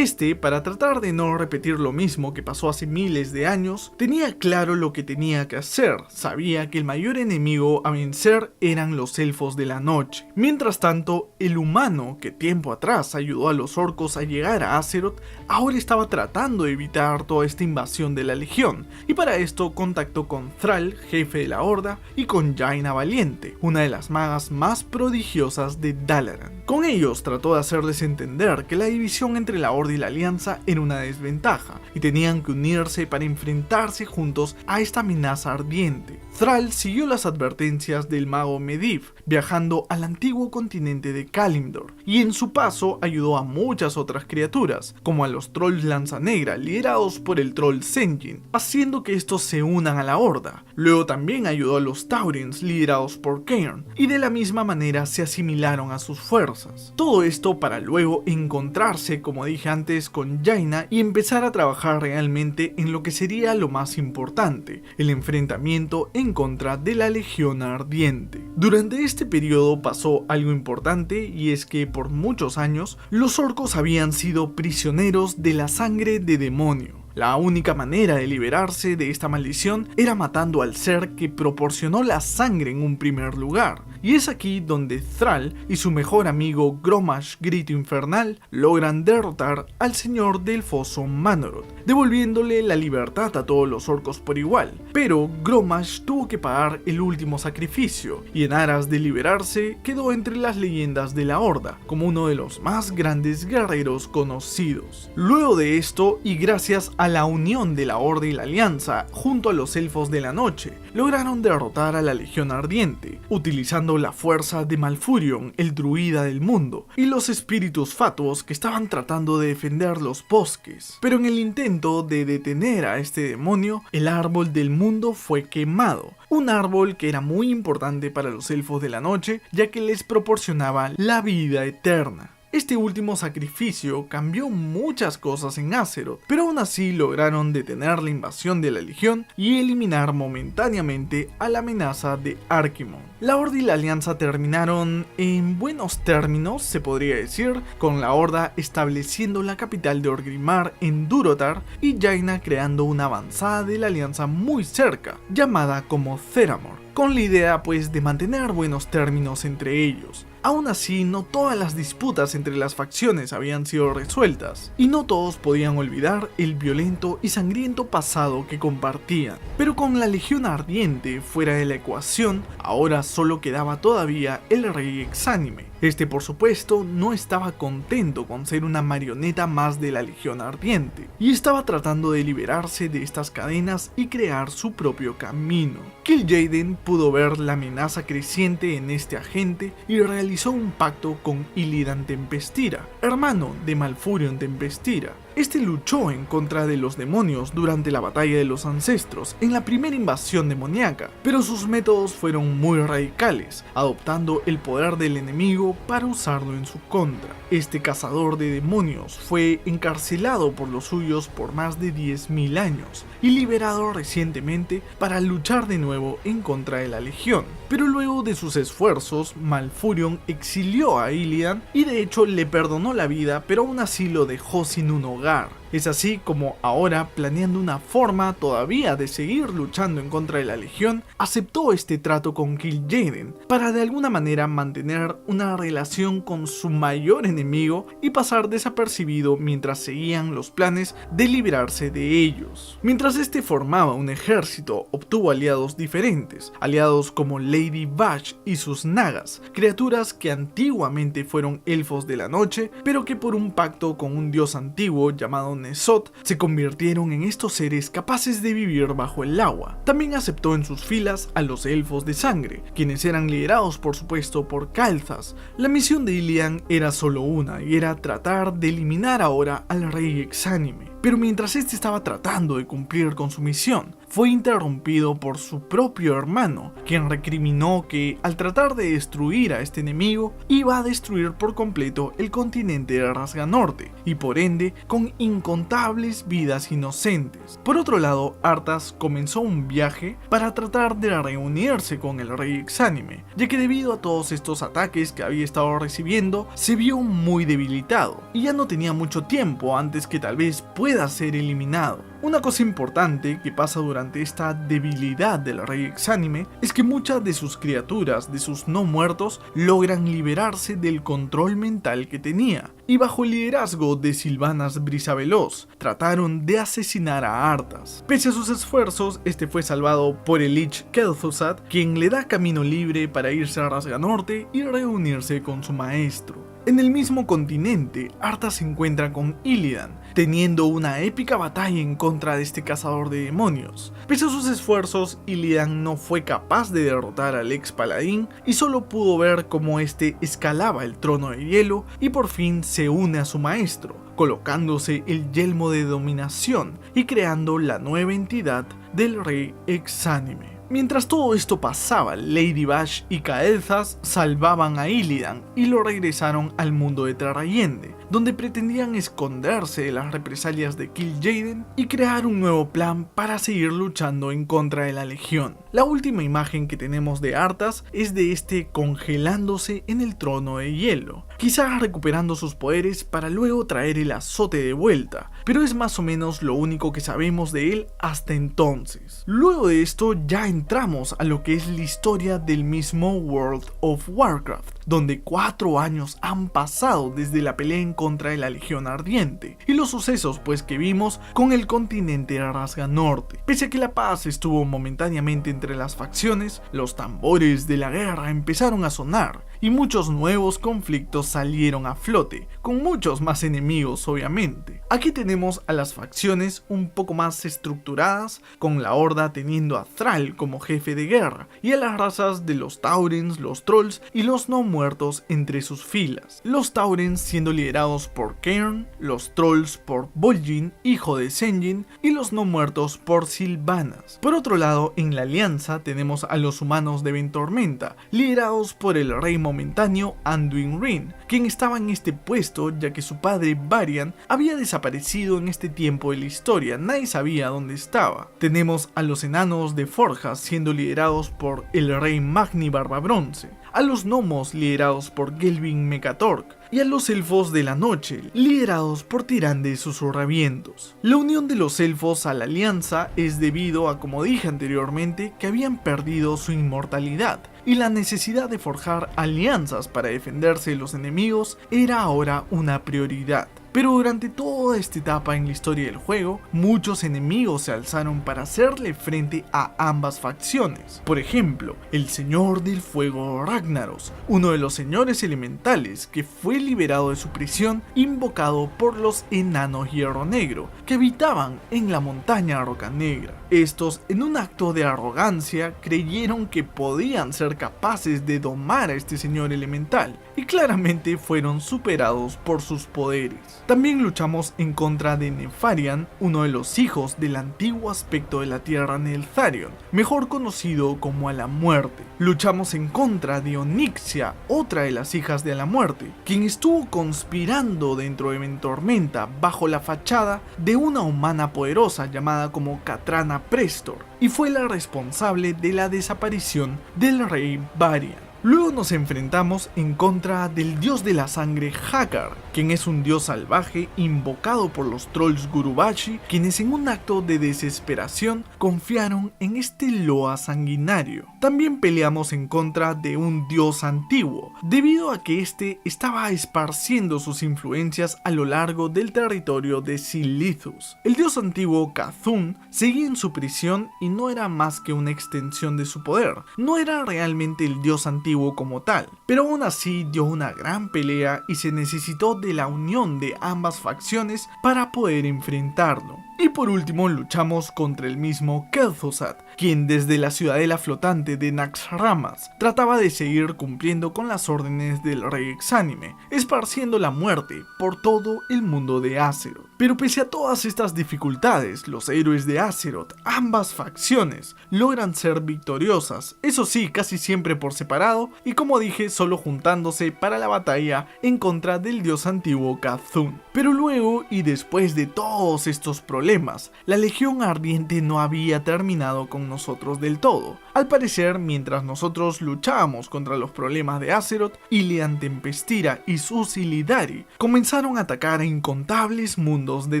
Para tratar de no repetir lo mismo que pasó hace miles de años, tenía claro lo que tenía que hacer. Sabía que el mayor enemigo a vencer eran los elfos de la noche. Mientras tanto, el humano que tiempo atrás ayudó a los orcos a llegar a Azeroth, ahora estaba tratando de evitar toda esta invasión de la Legión, y para esto contactó con Thrall, jefe de la Horda, y con Jaina Valiente, una de las magas más prodigiosas de Dalaran. Con ellos trató de hacerles entender que la división entre la Horda y la Alianza era una desventaja, y tenían que unirse para enfrentarse juntos a esta amenaza ardiente. Thrall siguió las advertencias del mago Medivh, viajando al antiguo continente de Kalimdor, y en su paso ayudó a muchas otras criaturas, como a los trolls Lanza Negra, liderados por el troll Sen'jin, haciendo que estos se unan a la Horda. Luego también ayudó a los Taurens, liderados por Cairn, y de la misma manera se asimilaron a sus fuerzas. Todo esto para luego encontrarse, como dije antes, con Jaina y empezar a trabajar realmente en lo que sería lo más importante, el enfrentamiento en contra de la Legión Ardiente. Durante este periodo pasó algo importante, y es que por muchos años los orcos habían sido prisioneros de la sangre de demonio. La única manera de liberarse de esta maldición era matando al ser que proporcionó la sangre en un primer lugar, y es aquí donde Thrall y su mejor amigo Grommash Grito Infernal logran derrotar al señor del foso Manoroth, devolviéndole la libertad a todos los orcos por igual. Pero Grommash tuvo que pagar el último sacrificio, y en aras de liberarse quedó entre las leyendas de la Horda como uno de los más grandes guerreros conocidos. Luego de esto, y gracias a la unión de la Horda y la Alianza junto a los Elfos de la Noche, lograron derrotar a la Legión Ardiente, utilizando la fuerza de Malfurion, el druida del mundo, y los espíritus fatuos que estaban tratando de defender los bosques. Pero en el intento de detener a este demonio, el árbol del mundo fue quemado, un árbol que era muy importante para los Elfos de la Noche, ya que les proporcionaba la vida eterna. Este último sacrificio cambió muchas cosas en Azeroth, pero aún así lograron detener la invasión de la Legión y eliminar momentáneamente a la amenaza de Archimonde. La Horda y la Alianza terminaron en buenos términos, se podría decir, con la Horda estableciendo la capital de Orgrimmar en Durotar y Jaina creando una avanzada de la Alianza muy cerca, llamada como Theramore, con la idea pues de mantener buenos términos entre ellos. Aún así, no todas las disputas entre las facciones habían sido resueltas, y no todos podían olvidar el violento y sangriento pasado que compartían. Pero con la Legión Ardiente fuera de la ecuación, ahora solo quedaba todavía el Rey Exánime. Este, por supuesto, no estaba contento con ser una marioneta más de la Legión Ardiente, y estaba tratando de liberarse de estas cadenas y crear su propio camino. Kil'jaeden pudo ver la amenaza creciente en este agente y realizó un pacto con Illidan Tempestira, hermano de Malfurion Tempestira. Este luchó en contra de los demonios durante la batalla de los ancestros en la primera invasión demoníaca, pero sus métodos fueron muy radicales, adoptando el poder del enemigo para usarlo en su contra. Este cazador de demonios fue encarcelado por los suyos por más de 10.000 años y liberado recientemente para luchar de nuevo en contra de la Legión. Pero luego de sus esfuerzos, Malfurion exilió a Illidan y de hecho le perdonó la vida, pero aún así lo dejó sin un hogar. Es así como ahora, planeando una forma todavía de seguir luchando en contra de la Legión, aceptó este trato con Kil'jaeden para de alguna manera mantener una relación con su mayor enemigo y pasar desapercibido mientras seguían los planes de liberarse de ellos. Mientras este formaba un ejército, obtuvo aliados diferentes, aliados como Lady Vashj y sus Nagas, criaturas que antiguamente fueron elfos de la noche, pero que por un pacto con un dios antiguo llamado N'Zoth se convirtieron en estos seres capaces de vivir bajo el agua. También aceptó en sus filas a los elfos de sangre, quienes eran liderados por supuesto por Kael'thas. La misión de Illidan era solo una, y era tratar de eliminar ahora al Rey Exánime. pero mientras este estaba tratando de cumplir con su misión, fue interrumpido por su propio hermano, quien recriminó que al tratar de destruir a este enemigo, iba a destruir por completo el continente de Rasganorte, y por ende con incontables vidas inocentes. Por otro lado, Arthas comenzó un viaje para tratar de reunirse con el rey exánime, ya que debido a todos estos ataques que había estado recibiendo, se vio muy debilitado, y ya no tenía mucho tiempo antes que tal vez pueda ser eliminado. Una cosa importante que pasa durante esta debilidad del rey exánime es que muchas de sus criaturas, de sus no muertos, logran liberarse del control mental que tenía, y bajo el liderazgo de Sylvanas Brisaveloz, trataron de asesinar a Arthas. Pese a sus esfuerzos, este fue salvado por el Lich Kel'Thuzad, quien le da camino libre para irse a Rasganorte y reunirse con su maestro. En el mismo continente, Arthas se encuentra con Illidan, teniendo una épica batalla en contra de este cazador de demonios. Pese a sus esfuerzos, Illidan no fue capaz de derrotar al ex paladín y solo pudo ver cómo este escalaba el trono de hielo y por fin se une a su maestro, colocándose el yelmo de dominación y creando la nueva entidad del rey exánime. Mientras todo esto pasaba, Lady Bash y Cael'thas salvaban a Illidan y lo regresaron al mundo de Terrayende, donde pretendían esconderse de las represalias de Kil'jaeden y crear un nuevo plan para seguir luchando en contra de la Legión. La última imagen que tenemos de Arthas es de este congelándose en el trono de hielo, quizás recuperando sus poderes para luego traer el azote de vuelta, pero es más o menos lo único que sabemos de él hasta entonces. Luego de esto ya entramos a lo que es la historia del mismo World of Warcraft, donde 4 años han pasado desde la pelea en contra de la Legión Ardiente y los sucesos pues que vimos con el continente de Rasganorte. Pese a que la paz estuvo momentáneamente entre las facciones, los tambores de la guerra empezaron a sonar y muchos nuevos conflictos salieron a flote, con muchos más enemigos obviamente. Aquí tenemos a las facciones un poco más estructuradas, con la Horda teniendo a Thrall como jefe de guerra, y a las razas de los Taurens, los Trolls y los no muertos entre sus filas. Los Taurens siendo liderados por Cairn, los Trolls por Bolin, hijo de Sen'jin, y los no muertos por Sylvanas. Por otro lado, en la alianza tenemos a los humanos de Ventormenta, liderados por el rey momentáneo Anduin Wrynn, quien estaba en este puesto ya que su padre Varian había desaparecido en este tiempo de la historia, nadie sabía dónde estaba. Tenemos a los enanos de Forjas siendo liderados por el rey Magni Barbabronce, a los gnomos liderados por Gelvin Mecatork y a los elfos de la noche liderados por Tyrande Susurravientos. La unión de los elfos a la alianza es debido a, como dije anteriormente, que habían perdido su inmortalidad y la necesidad de forjar alianzas para defenderse de los enemigos era ahora una prioridad. Pero durante toda esta etapa en la historia del juego, muchos enemigos se alzaron para hacerle frente a ambas facciones. Por ejemplo, el Señor del Fuego Ragnaros, uno de los señores elementales que fue liberado de su prisión, invocado por los enanos Hierro Negro, que habitaban en la montaña Roca Negra. Estos, en un acto de arrogancia, creyeron que podían ser capaces de domar a este señor elemental, y claramente fueron superados por sus poderes. También luchamos en contra de Nefarian, uno de los hijos del antiguo aspecto de la tierra Neltharion, mejor conocido como a la muerte. Luchamos en contra de Onyxia, otra de las hijas de la muerte, quien estuvo conspirando dentro de Ventormenta bajo la fachada de una humana poderosa llamada como Katrana Prestor, y fue la responsable de la desaparición del rey Varian. Luego nos enfrentamos en contra del dios de la sangre Hakar, quien es un dios salvaje invocado por los trolls Gurubashi, quienes en un acto de desesperación confiaron en este Loa sanguinario. También peleamos en contra de un dios antiguo, debido a que este estaba esparciendo sus influencias a lo largo del territorio de Silithus. El dios antiguo Kazun seguía en su prisión y no era más que una extensión de su poder, no era realmente el dios antiguo como tal, pero aún así dio una gran pelea y se necesitó de la unión de ambas facciones para poder enfrentarlo. Y por último luchamos contra el mismo Kel'Thuzad, quien desde la ciudadela flotante de Naxxramas trataba de seguir cumpliendo con las órdenes del rey Exánime, esparciendo la muerte por todo el mundo de Azeroth. Pero pese a todas estas dificultades, los héroes de Azeroth, ambas facciones, logran ser victoriosas, eso sí, casi siempre por separado y como dije, solo juntándose para la batalla en contra del dios antiguo C'Thun. Pero luego y después de todos estos problemas, la Legión Ardiente no había terminado con nosotros del todo. Al parecer, mientras nosotros luchábamos contra los problemas de Azeroth, Ilian Tempestira y sus Illidari comenzaron a atacar a incontables mundos de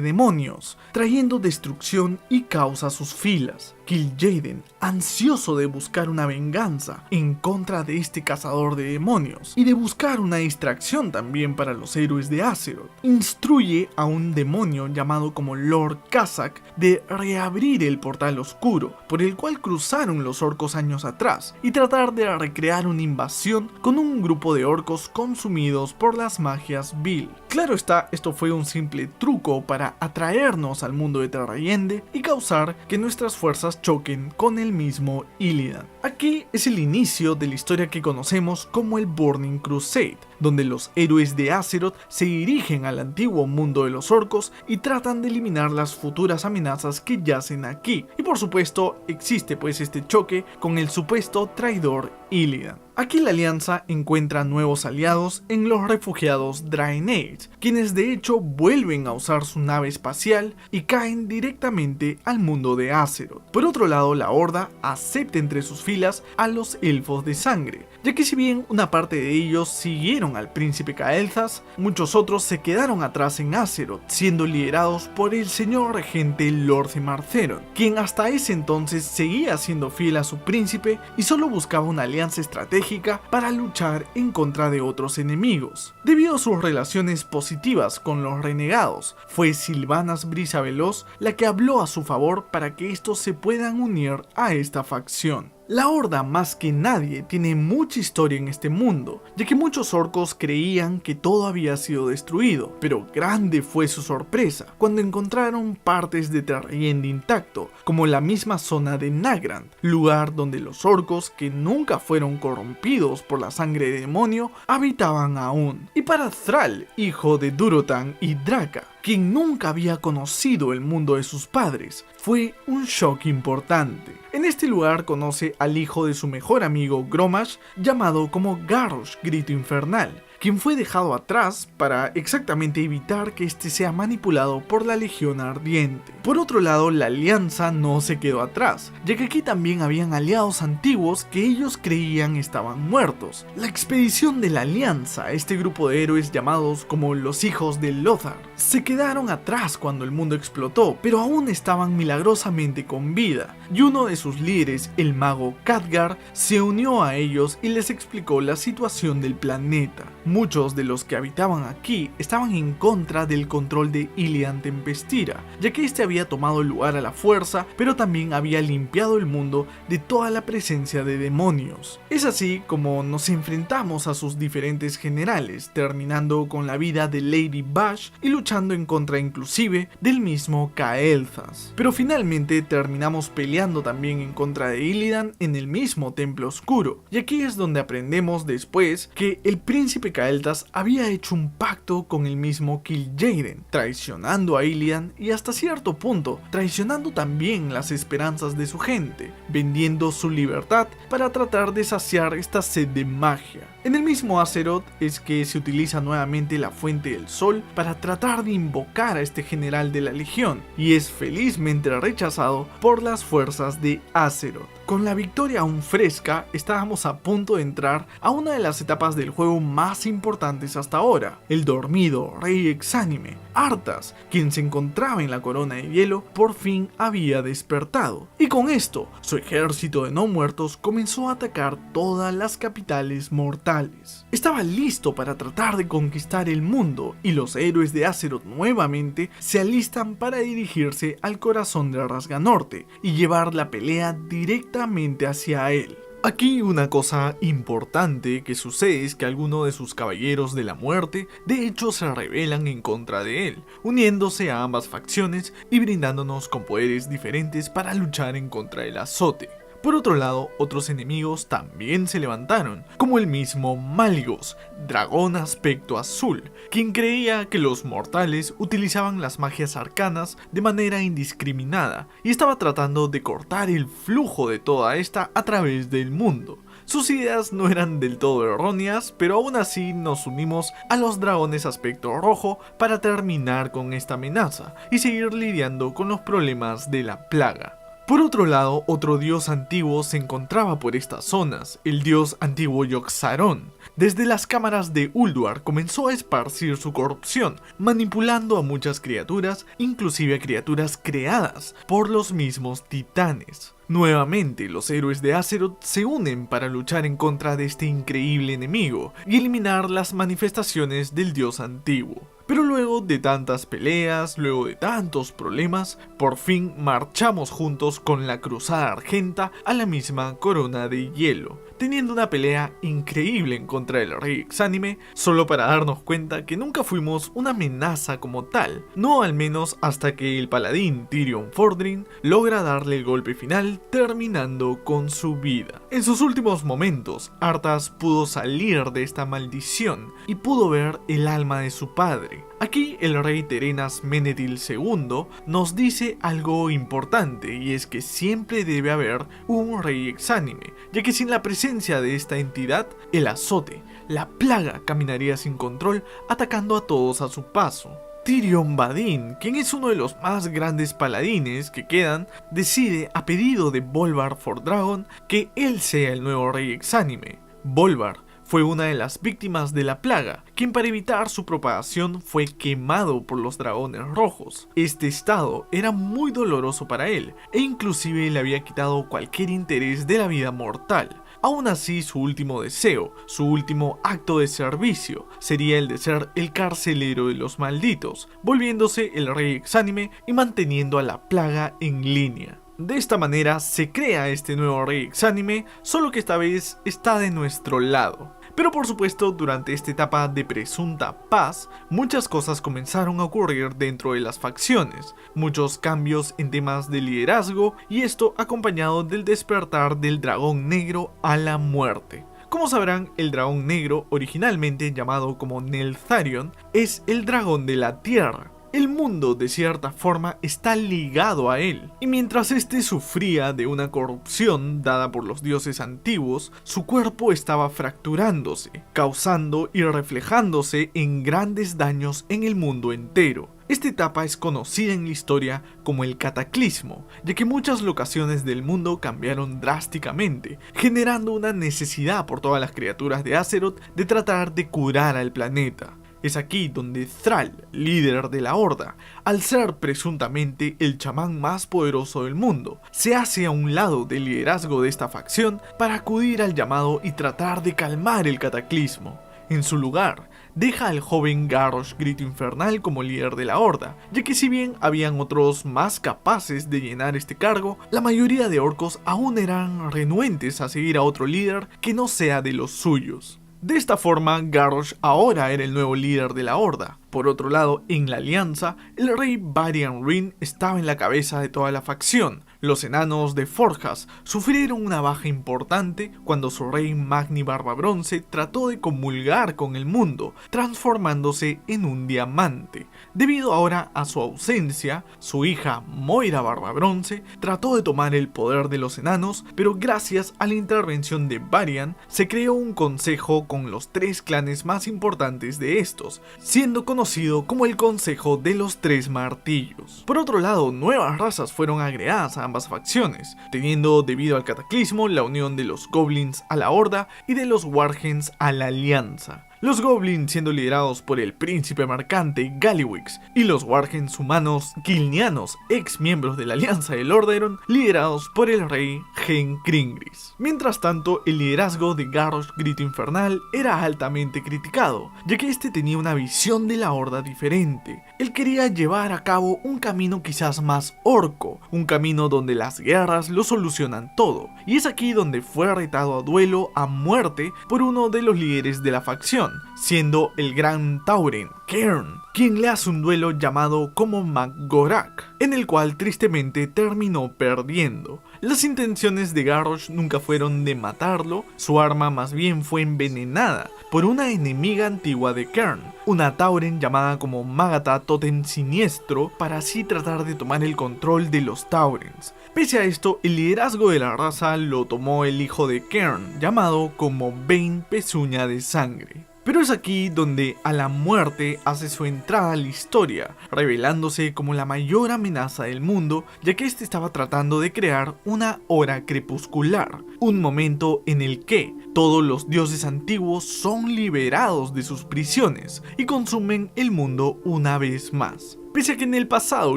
demonios, trayendo destrucción y caos a sus filas. Kil'jaeden, ansioso de buscar una venganza en contra de este cazador de demonios y de buscar una distracción también para los héroes de Azeroth, instruye a un demonio llamado como Lord Kazak de reabrir el portal oscuro por el cual cruzaron los orcos años atrás y tratar de recrear una invasión con un grupo de orcos consumidos por las magias Vil. Claro está, esto fue un simple truco para atraernos al mundo de Terrayende y causar que nuestras fuerzas choquen con el mismo Illidan. Aquí es el inicio de la historia que conocemos como el Burning Crusade, donde los héroes de Azeroth se dirigen al antiguo mundo de los orcos y tratan de eliminar las futuras amenazas que yacen aquí. Y por supuesto existe pues este choque con el supuesto traidor Illidan. Aquí la alianza encuentra nuevos aliados en los refugiados Draeneids, quienes de hecho vuelven a usar su nave espacial y caen directamente al mundo de Azeroth. Por otro lado, la Horda acepta entre sus filas a los Elfos de Sangre, ya que si bien una parte de ellos siguieron al príncipe Cael'thas, muchos otros se quedaron atrás en Azeroth, siendo liderados por el señor regente Lor'themar Theron, quien hasta ese entonces seguía siendo fiel a su príncipe y solo buscaba una alianza estratégica para luchar en contra de otros enemigos. Debido a sus relaciones positivas con los renegados, fue Sylvanas Brisa Veloz la que habló a su favor para que estos se puedan unir a esta facción. La Horda más que nadie tiene mucha historia en este mundo, ya que muchos orcos creían que todo había sido destruido, pero grande fue su sorpresa cuando encontraron partes de Terrayende intacto, como la misma zona de Nagrand, lugar donde los orcos que nunca fueron corrompidos por la sangre de demonio habitaban aún. Y para Thrall, hijo de Durotan y Draka, quien nunca había conocido el mundo de sus padres, fue un shock importante. En este lugar conoce al hijo de su mejor amigo Grommash, llamado como Garrosh Grito Infernal, quien fue dejado atrás para exactamente evitar que este sea manipulado por la Legión Ardiente. Por otro lado, la alianza no se quedó atrás, ya que aquí también habían aliados antiguos que ellos creían estaban muertos. La expedición de la alianza, este grupo de héroes llamados como los hijos de Lothar, se quedaron atrás cuando el mundo explotó, pero aún estaban milagrosamente con vida, y uno de sus líderes, el mago Khadgar, se unió a ellos y les explicó la situación del planeta. Muchos de los que habitaban aquí estaban en contra del control de Ilian Tempestira, ya que este había tomado lugar a la fuerza, pero también había limpiado el mundo de toda la presencia de demonios. Es así como nos enfrentamos a sus diferentes generales, terminando con la vida de Lady Bash y luchando en contra inclusive del mismo Cael'thas. Pero finalmente terminamos peleando también en contra de Illidan en el mismo templo oscuro, y aquí es donde aprendemos después que el príncipe Cael'thas había hecho un pacto con el mismo Kil'jaeden, traicionando a Illidan y hasta cierto punto traicionando también las esperanzas de su gente, vendiendo su libertad para tratar de saciar esta sed de magia. En el mismo Azeroth es que se utiliza nuevamente la Fuente del Sol para tratar de invocar a este general de la Legión, y es felizmente rechazado por las fuerzas de Azeroth. Con la victoria aún fresca, estábamos a punto de entrar a una de las etapas del juego más importantes hasta ahora. El dormido rey exánime, Arthas, quien se encontraba en la corona de hielo, por fin había despertado. Y con esto, su ejército de no muertos comenzó a atacar todas las capitales mortales. Estaba listo para tratar de conquistar el mundo, y los héroes de Azeroth nuevamente se alistan para dirigirse al corazón de Rasga Norte y llevar la pelea directamente hacia él. Aquí una cosa importante que sucede es que algunos de sus caballeros de la muerte de hecho se rebelan en contra de él, uniéndose a ambas facciones y brindándonos con poderes diferentes para luchar en contra del azote. Por otro lado, otros enemigos también se levantaron, como el mismo Malygos, dragón aspecto azul, quien creía que los mortales utilizaban las magias arcanas de manera indiscriminada y estaba tratando de cortar el flujo de toda esta a través del mundo. Sus ideas no eran del todo erróneas, pero aún así nos unimos a los dragones aspecto rojo para terminar con esta amenaza y seguir lidiando con los problemas de la plaga. Por otro lado, otro dios antiguo se encontraba por estas zonas, el dios antiguo Yogg-Saron. Desde las cámaras de Ulduar comenzó a esparcir su corrupción, manipulando a muchas criaturas, inclusive a criaturas creadas por los mismos titanes. Nuevamente, los héroes de Azeroth se unen para luchar en contra de este increíble enemigo y eliminar las manifestaciones del dios antiguo. Pero luego de tantas peleas, luego de tantos problemas, por fin marchamos juntos con la Cruzada Argenta a la misma Corona de Hielo, teniendo una pelea increíble en contra del Rey Exánime, solo para darnos cuenta que nunca fuimos una amenaza como tal, no al menos hasta que el paladín Tirion Fordring logra darle el golpe final, terminando con su vida. En sus últimos momentos, Arthas pudo salir de esta maldición y pudo ver el alma de su padre. Aquí el rey Terenas Menethil II nos dice algo importante, y es que siempre debe haber un rey exánime, ya que sin la presencia de esta entidad, el azote, la plaga caminaría sin control, atacando a todos a su paso. Tyrion Badin, quien es uno de los más grandes paladines que quedan, decide a pedido de Bolvar Fordragon que él sea el nuevo rey exánime. Bolvar fue una de las víctimas de la plaga, quien para evitar su propagación fue quemado por los dragones rojos. Este estado era muy doloroso para él, e inclusive le había quitado cualquier interés de la vida mortal. Aún así, su último deseo, su último acto de servicio, sería el de ser el carcelero de los malditos, volviéndose el rey exánime y manteniendo a la plaga en línea. De esta manera se crea este nuevo rey exánime, solo que esta vez está de nuestro lado. Pero por supuesto, durante esta etapa de presunta paz, muchas cosas comenzaron a ocurrir dentro de las facciones, muchos cambios en temas de liderazgo, y esto acompañado del despertar del dragón negro a la muerte. Como sabrán, el dragón negro, originalmente llamado como Neltharion, es el dragón de la tierra. El mundo, de cierta forma, está ligado a él, y mientras este sufría de una corrupción dada por los dioses antiguos, su cuerpo estaba fracturándose, causando y reflejándose en grandes daños en el mundo entero. Esta etapa es conocida en la historia como el Cataclismo, ya que muchas locaciones del mundo cambiaron drásticamente, generando una necesidad por todas las criaturas de Azeroth de tratar de curar al planeta. Es aquí donde Thrall, líder de la Horda, al ser presuntamente el chamán más poderoso del mundo, se hace a un lado del liderazgo de esta facción para acudir al llamado y tratar de calmar el cataclismo. En su lugar, deja al joven Garrosh Grito Infernal como líder de la Horda, ya que si bien habían otros más capaces de llenar este cargo, la mayoría de orcos aún eran renuentes a seguir a otro líder que no sea de los suyos. De esta forma, Garrosh ahora era el nuevo líder de la Horda. Por otro lado, en la Alianza, el rey Varian Wrynn estaba en la cabeza de toda la facción. Los enanos de Forjas sufrieron una baja importante cuando su rey Magni Barbabronce trató de comulgar con el mundo, transformándose en un diamante. Debido ahora a su ausencia, su hija Moira Barbabronce trató de tomar el poder de los enanos, pero gracias a la intervención de Varian, se creó un consejo con los 3 clanes más importantes de estos, siendo conocido como el Consejo de los 3 Martillos. Por otro lado, nuevas razas fueron agregadas a ambas facciones, teniendo debido al cataclismo la unión de los Goblins a la Horda y de los Wargens a la Alianza. los Goblins siendo liderados por el príncipe mercante Gallywix y los Wargens humanos Gilnianos, ex miembros de la Alianza de Lordaeron, liderados por el rey Hen Kringris. Mientras tanto, el liderazgo de Garrosh Grito Infernal era altamente criticado, ya que este tenía una visión de la Horda diferente. Él quería llevar a cabo un camino quizás más orco, un camino donde las guerras lo solucionan todo, y es aquí donde fue retado a duelo a muerte por uno de los líderes de la facción, siendo el gran Tauren, Cairn, quien le hace un duelo llamado como Mag-Gorak, en el cual tristemente terminó perdiendo. Las intenciones de Garrosh nunca fueron de matarlo, su arma más bien fue envenenada por una enemiga antigua de Cairn, una Tauren llamada como Magatha Totem Siniestro, para así tratar de tomar el control de los Taurens. Pese a esto, el liderazgo de la raza lo tomó el hijo de Cairn, llamado como Bane Pezuña de Sangre. Pero es aquí donde a la muerte hace su entrada a la historia, revelándose como la mayor amenaza del mundo, ya que este estaba tratando de crear una hora crepuscular, un momento en el que todos los dioses antiguos son liberados de sus prisiones y consumen el mundo una vez más. Pese a que en el pasado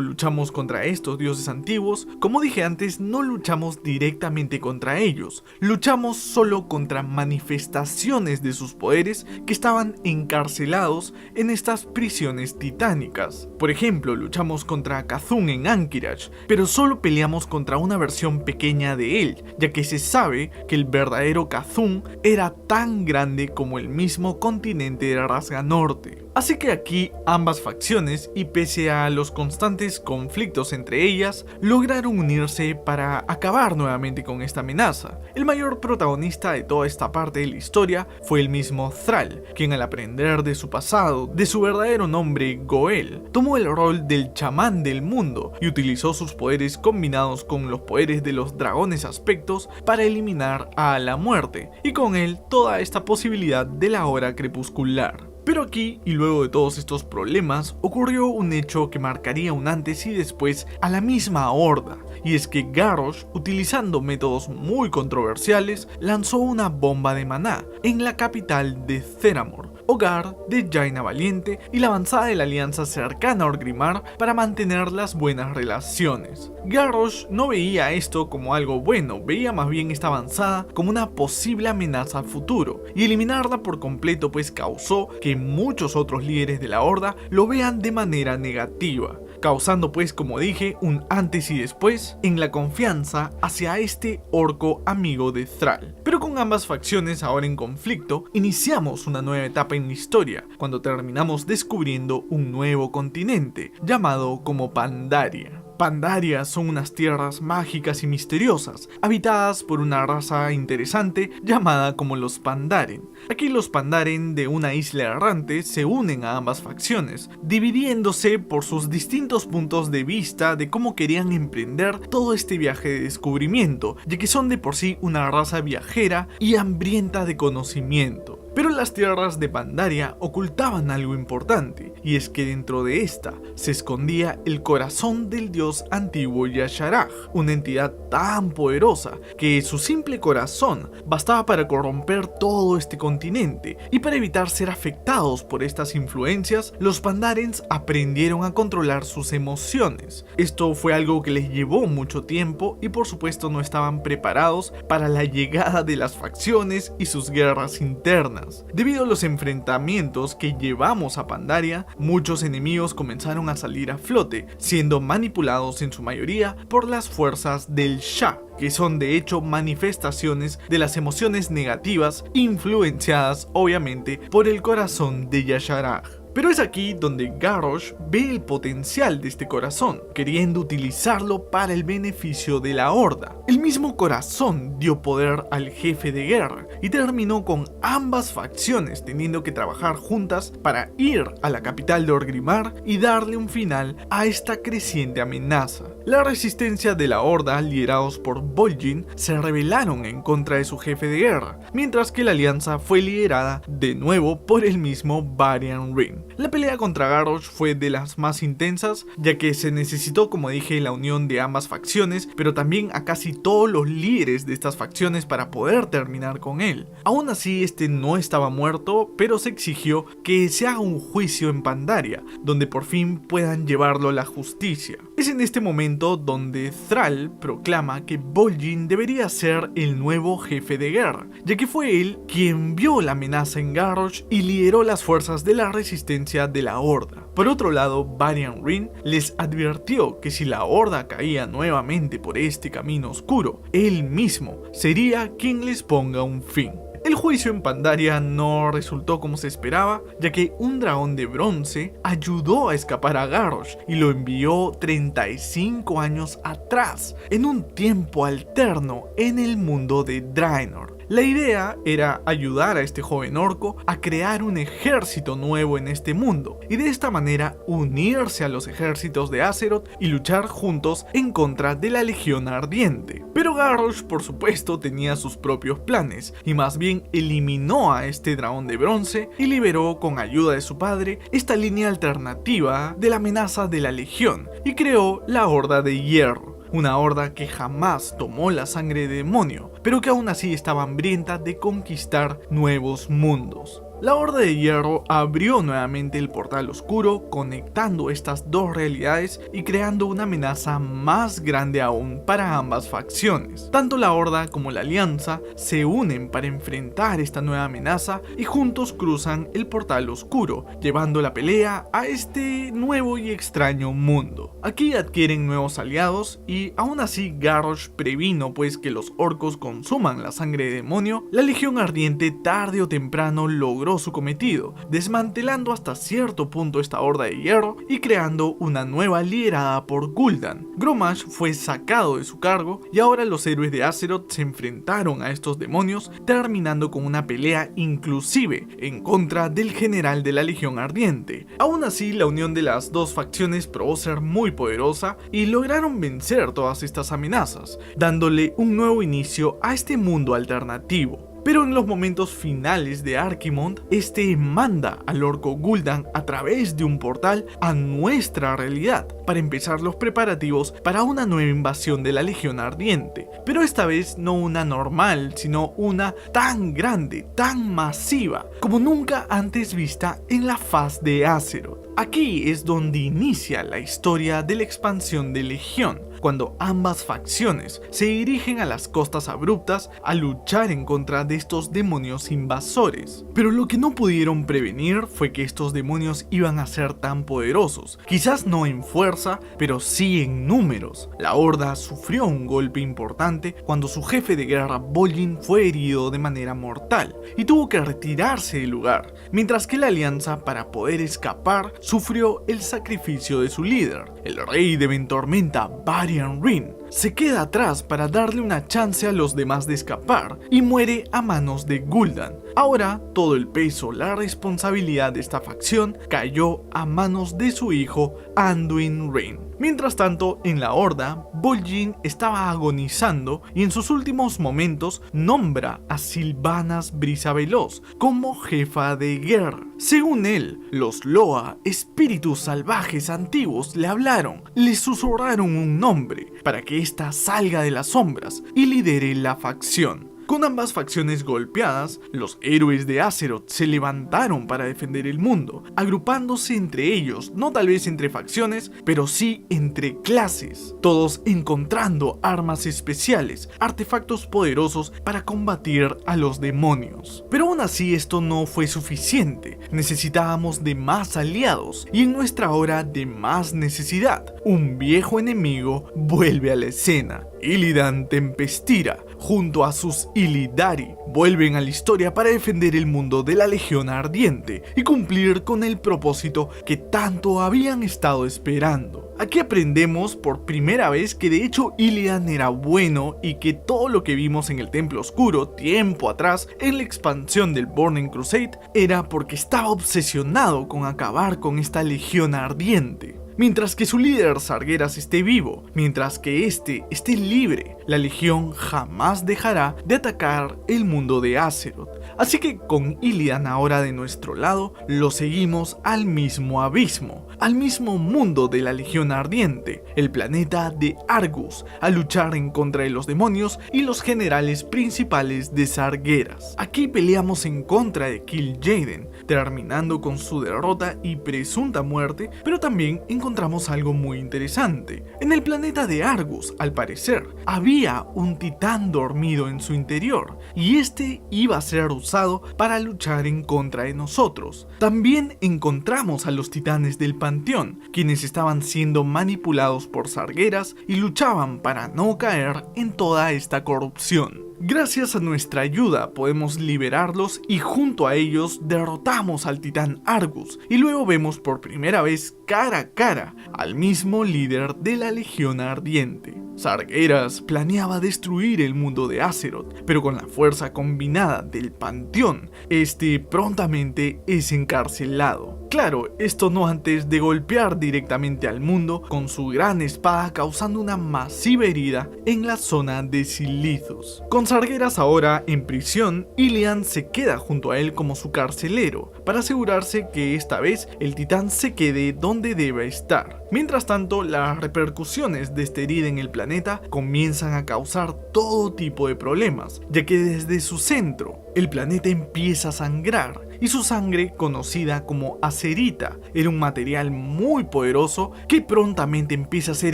luchamos contra estos dioses antiguos, como dije antes, no luchamos directamente contra ellos, luchamos solo contra manifestaciones de sus poderes que estaban encarcelados en estas prisiones titánicas. Por ejemplo, luchamos contra C'Thun en Ahn'Qiraj, pero solo peleamos contra una versión pequeña de él, ya que se sabe que el verdadero C'Thun era tan grande como el mismo continente de Rasga Norte. Así que aquí ambas facciones, y pese a los constantes conflictos entre ellas, lograron unirse para acabar nuevamente con esta amenaza. El mayor protagonista de toda esta parte de la historia fue el mismo Thrall, quien al aprender de su pasado, de su verdadero nombre Goel, tomó el rol del chamán del mundo y utilizó sus poderes combinados con los poderes de los dragones aspectos para eliminar a la muerte, y con él toda esta posibilidad de la hora crepuscular. Pero aquí, y luego de todos estos problemas, ocurrió un hecho que marcaría un antes y después a la misma horda, y es que Garrosh, utilizando métodos muy controversiales, lanzó una bomba de maná en la capital de Theramore, hogar de Jaina Valiente y la avanzada de la alianza cercana a Orgrimmar para mantener las buenas relaciones. Garrosh no veía esto como algo bueno, veía más bien esta avanzada como una posible amenaza a futuro, y eliminarla por completo pues causó que muchos otros líderes de la horda lo vean de manera negativa, causando pues, como dije, un antes y después en la confianza hacia este orco amigo de Thrall. Pero con ambas facciones ahora en conflicto, iniciamos una nueva etapa en la historia, cuando terminamos descubriendo un nuevo continente, llamado como Pandaria. Pandaria son unas tierras mágicas y misteriosas, habitadas por una raza interesante llamada como los Pandaren. Aquí los Pandaren de una isla errante se unen a ambas facciones, dividiéndose por sus distintos puntos de vista de cómo querían emprender todo este viaje de descubrimiento, ya que son de por sí una raza viajera y hambrienta de conocimiento. Pero las tierras de Pandaria ocultaban algo importante, y es que dentro de esta se escondía el corazón del dios antiguo Yasharaj, una entidad tan poderosa que su simple corazón bastaba para corromper todo este continente, y para evitar ser afectados por estas influencias, los Pandarens aprendieron a controlar sus emociones. Esto fue algo que les llevó mucho tiempo y por supuesto no estaban preparados para la llegada de las facciones y sus guerras internas. Debido a los enfrentamientos que llevamos a Pandaria, muchos enemigos comenzaron a salir a flote, siendo manipulados en su mayoría por las fuerzas del Shah, que son de hecho manifestaciones de las emociones negativas influenciadas obviamente por el corazón de Yasharaj. Pero es aquí donde Garrosh ve el potencial de este corazón, queriendo utilizarlo para el beneficio de la horda. El mismo corazón dio poder al jefe de guerra y terminó con ambas facciones teniendo que trabajar juntas para ir a la capital de Orgrimmar y darle un final a esta creciente amenaza. La resistencia de la horda, liderados por Bolin, se rebelaron en contra de su jefe de guerra, mientras que la alianza fue liderada de nuevo por el mismo Varian Wrynn. Gul'dan. La pelea contra Garrosh fue de las más intensas, ya que se necesitó, como dije, la unión de ambas facciones, pero también a casi todos los líderes de estas facciones para poder terminar con él. Aún así, este no estaba muerto, pero se exigió que se haga un juicio en Pandaria, donde por fin puedan llevarlo a la justicia. Es en este momento donde Thrall proclama que Bolin debería ser el nuevo jefe de guerra, ya que fue él quien vio la amenaza en Garrosh y lideró las fuerzas de la resistencia de la Horda. Por otro lado, Varian Wrynn les advirtió que si la Horda caía nuevamente por este camino oscuro, él mismo sería quien les ponga un fin. El juicio en Pandaria no resultó como se esperaba, ya que un dragón de bronce ayudó a escapar a Garrosh y lo envió 35 años atrás, en un tiempo alterno en el mundo de Draenor. La idea era ayudar a este joven orco a crear un ejército nuevo en este mundo, y de esta manera unirse a los ejércitos de Azeroth y luchar juntos en contra de la Legión Ardiente. Pero Garrosh, por supuesto, tenía sus propios planes, y más bien eliminó a este dragón de bronce y liberó, con ayuda de su padre, esta línea alternativa de la amenaza de la Legión, y creó la Horda de Hierro. Una horda que jamás tomó la sangre de demonio, pero que aún así estaba hambrienta de conquistar nuevos mundos. La Horda de Hierro abrió nuevamente el portal oscuro, conectando estas dos realidades y creando una amenaza más grande aún para ambas facciones. Tanto la Horda como la Alianza se unen para enfrentar esta nueva amenaza y juntos cruzan el portal oscuro, llevando la pelea a este nuevo y extraño mundo. Aquí adquieren nuevos aliados y aún así Garrosh previno pues que los orcos consuman la sangre de demonio. La Legión Ardiente tarde o temprano logró su cometido, desmantelando hasta cierto punto esta Horda de Hierro y creando una nueva liderada por Gul'dan. Grommash fue sacado de su cargo y ahora los héroes de Azeroth se enfrentaron a estos demonios, terminando con una pelea inclusive en contra del general de la Legión Ardiente. Aún así, la unión de las dos facciones probó ser muy poderosa y lograron vencer todas estas amenazas, dándole un nuevo inicio a este mundo alternativo. Pero en los momentos finales de Archimonde, este manda al orco Gul'dan a través de un portal a nuestra realidad para empezar los preparativos para una nueva invasión de la Legión Ardiente. Pero esta vez no una normal, sino una tan grande, tan masiva, como nunca antes vista en la faz de Azeroth. Aquí es donde inicia la historia de la expansión de Legión, cuando ambas facciones se dirigen a las costas abruptas a luchar en contra de estos demonios invasores. Pero lo que no pudieron prevenir fue que estos demonios iban a ser tan poderosos, quizás no en fuerza, pero sí en números. La Horda sufrió un golpe importante cuando su jefe de guerra Bolin fue herido de manera mortal y tuvo que retirarse del lugar, mientras que la Alianza, para poder escapar, sufrió el sacrificio de su líder. El rey de Ventormenta, Varian Wrynn, se queda atrás para darle una chance a los demás de escapar y muere a manos de Gul'dan. Ahora todo el peso, la responsabilidad de esta facción cayó a manos de su hijo Anduin Wrynn. Mientras tanto, en la Horda, Bolin estaba agonizando y en sus últimos momentos nombra a Sylvanas Brisaveloz como jefa de guerra. Según él, los Loa, espíritus salvajes antiguos, le hablaron, le susurraron un nombre para que ésta salga de las sombras y lidere la facción. Con ambas facciones golpeadas, los héroes de Azeroth se levantaron para defender el mundo, agrupándose entre ellos, no tal vez entre facciones, pero sí entre clases, todos encontrando armas especiales, artefactos poderosos para combatir a los demonios. Pero aún así esto no fue suficiente, necesitábamos de más aliados, y en nuestra hora de más necesidad, un viejo enemigo vuelve a la escena. Illidan Tempestira, junto a sus Illidari, vuelven a la historia para defender el mundo de la Legión Ardiente y cumplir con el propósito que tanto habían estado esperando. Aquí aprendemos por primera vez que de hecho Illidan era bueno y que todo lo que vimos en el Templo Oscuro tiempo atrás en la expansión del Burning Crusade era porque estaba obsesionado con acabar con esta Legión Ardiente. Mientras que su líder Sargeras esté vivo, mientras que este esté libre, la Legión jamás dejará de atacar el mundo de Azeroth. Así que con Illidan ahora de nuestro lado, lo seguimos al mismo abismo, al mismo mundo de la Legión Ardiente, el planeta de Argus, a luchar en contra de los demonios y los generales principales de Sargeras. Aquí peleamos en contra de Kil'jaeden, terminando con su derrota y presunta muerte, pero también encontramos algo muy interesante. En el planeta de Argus, al parecer, había un titán dormido en su interior, y este iba a ser usado para luchar en contra de nosotros. También encontramos a los titanes del Panteón, quienes estaban siendo manipulados por Sargeras y luchaban para no caer en toda esta corrupción. Gracias a nuestra ayuda podemos liberarlos y junto a ellos derrotamos al titán Argus y luego vemos por primera vez cara a cara al mismo líder de la Legión Ardiente. Sargeras planeaba destruir el mundo de Azeroth, pero con la fuerza combinada del Panteón, este prontamente es encarcelado. Claro, esto no antes de golpear directamente al mundo con su gran espada, causando una masiva herida en la zona de Silithus. Con Sargeras ahora en prisión, Illidan se queda junto a él como su carcelero, para asegurarse que esta vez el titán se quede donde debe estar. Mientras tanto, las repercusiones de esta herida en el planeta comienzan a causar todo tipo de problemas, ya que desde su centro, el planeta empieza a sangrar, y su sangre, conocida como acerita, era un material muy poderoso que prontamente empieza a ser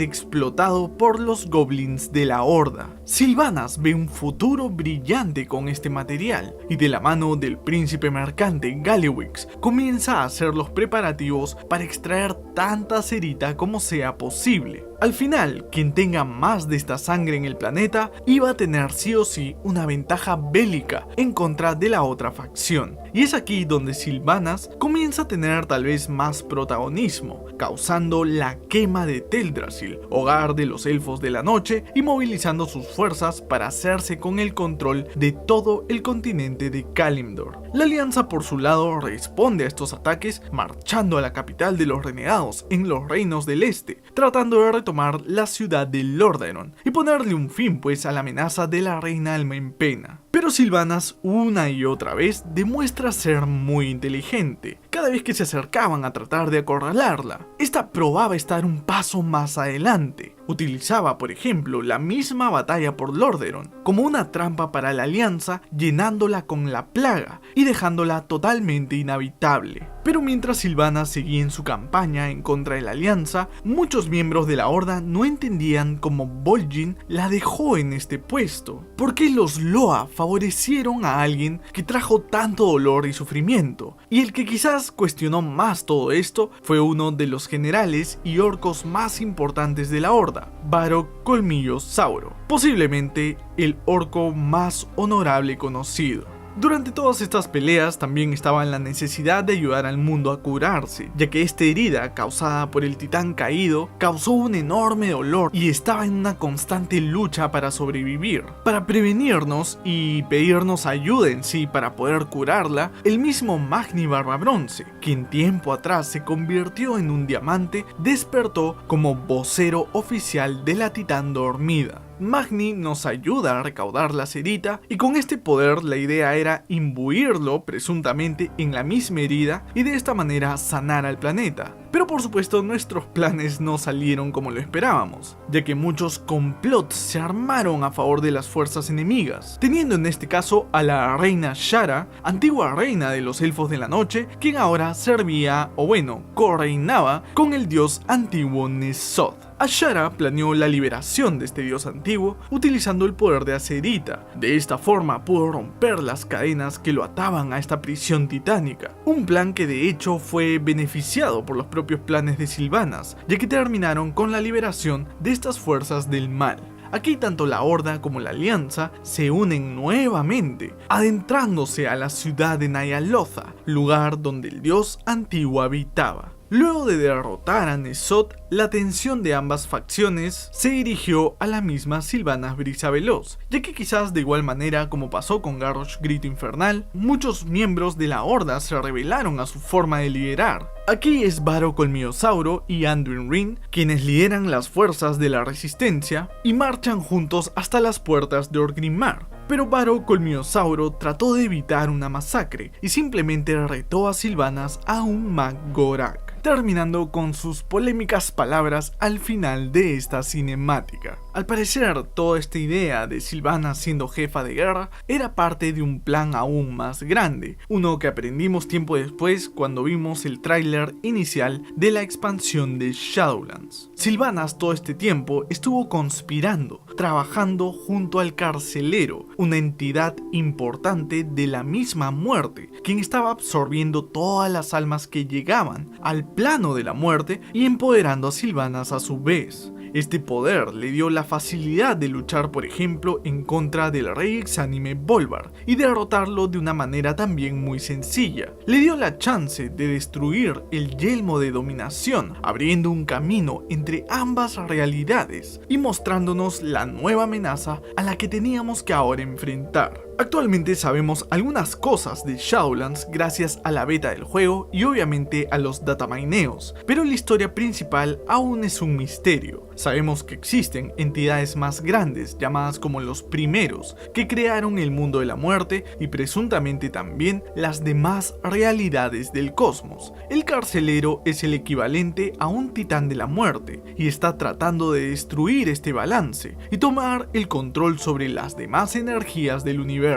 explotado por los goblins de la Horda. Sylvanas ve un futuro brillante con este material, y de la mano del príncipe mercante Gallywix comienza a hacer los preparativos para extraer tanta acerita como sea posible. Al final, quien tenga más de esta sangre en el planeta iba a tener sí o sí una ventaja bélica en contra de la otra facción. Y es aquí donde Sylvanas comienza a tener tal vez más protagonismo, causando la quema de Teldrassil, hogar de los elfos de la noche, y movilizando sus fuerzas para hacerse con el control de todo el continente de Kalimdor. La Alianza por su lado responde a estos ataques marchando a la capital de los renegados en los Reinos del Este, tratando de retomar la ciudad de Lordaeron y ponerle un fin pues a la amenaza de la reina Alma en Pena. Pero Sylvanas una y otra vez demuestra ser muy inteligente. Cada vez que se acercaban a tratar de acorralarla, esta probaba estar un paso más adelante. Utilizaba, por ejemplo, la misma batalla por Lordaeron como una trampa para la alianza, llenándola con la plaga y dejándola totalmente inhabitable. Pero mientras Sylvanas seguía en su campaña en contra de la alianza, muchos miembros de la Horda no entendían cómo Vol'jin la dejó en este puesto. ¿Por qué los Loa favorecieron a alguien que trajo tanto dolor y sufrimiento? Y el que quizás cuestionó más todo esto fue uno de los generales y orcos más importantes de la Horda, Varrock Colmillo Sauro, posiblemente el orco más honorable conocido. Durante todas estas peleas también estaba la necesidad de ayudar al mundo a curarse, ya que esta herida causada por el titán caído causó un enorme dolor y estaba en una constante lucha para sobrevivir. Para prevenirnos y pedirnos ayuda en sí para poder curarla, el mismo Magni Barbabronce, quien tiempo atrás se convirtió en un diamante, despertó como vocero oficial de la titán dormida. Magni nos ayuda a recaudar la cerita y con este poder la idea era imbuirlo presuntamente en la misma herida y de esta manera sanar al planeta. Pero por supuesto nuestros planes no salieron como lo esperábamos, ya que muchos complots se armaron a favor de las fuerzas enemigas, teniendo en este caso a la reina Shara, antigua reina de los elfos de la noche, quien ahora servía, o bueno, correinaba con el dios antiguo Nezoth. Azshara planeó la liberación de este dios antiguo utilizando el poder de Acerita. De esta forma pudo romper las cadenas que lo ataban a esta prisión titánica, un plan que de hecho fue beneficiado por los propios planes de Sylvanas, ya que terminaron con la liberación de estas fuerzas del mal. Aquí tanto la Horda como la Alianza se unen nuevamente, adentrándose a la ciudad de Ny'alotha, lugar donde el dios antiguo habitaba. Luego de derrotar a Nesot, la atención de ambas facciones se dirigió a la misma Sylvanas Brisaveloz, ya que quizás de igual manera como pasó con Garrosh Grito Infernal, muchos miembros de la Horda se rebelaron a su forma de liderar. Aquí es Varo Colmillosauro y Anduin Wrynn quienes lideran las fuerzas de la resistencia y marchan juntos hasta las puertas de Orgrimmar. Pero Varo Colmillosauro trató de evitar una masacre y simplemente retó a Sylvanas a un Mag-Gorak, terminando con sus polémicas palabras al final de esta cinemática. Al parecer, toda esta idea de Sylvanas siendo jefa de guerra era parte de un plan aún más grande, uno que aprendimos tiempo después cuando vimos el tráiler inicial de la expansión de Shadowlands. Sylvanas todo este tiempo estuvo conspirando, trabajando junto al Carcelero, una entidad importante de la misma muerte, quien estaba absorbiendo todas las almas que llegaban al plano de la muerte y empoderando a Sylvanas a su vez. Este poder le dio la facilidad de luchar, por ejemplo, en contra del rey exánime Bolvar y derrotarlo de una manera también muy sencilla. Le dio la chance de destruir el yelmo de dominación, abriendo un camino entre ambas realidades y mostrándonos la nueva amenaza a la que teníamos que ahora enfrentar. Actualmente sabemos algunas cosas de Shadowlands gracias a la beta del juego y obviamente a los datamineos, pero la historia principal aún es un misterio. Sabemos que existen entidades más grandes llamadas como los primeros, que crearon el mundo de la muerte y presuntamente también las demás realidades del cosmos. El Carcelero es el equivalente a un titán de la muerte y está tratando de destruir este balance y tomar el control sobre las demás energías del universo.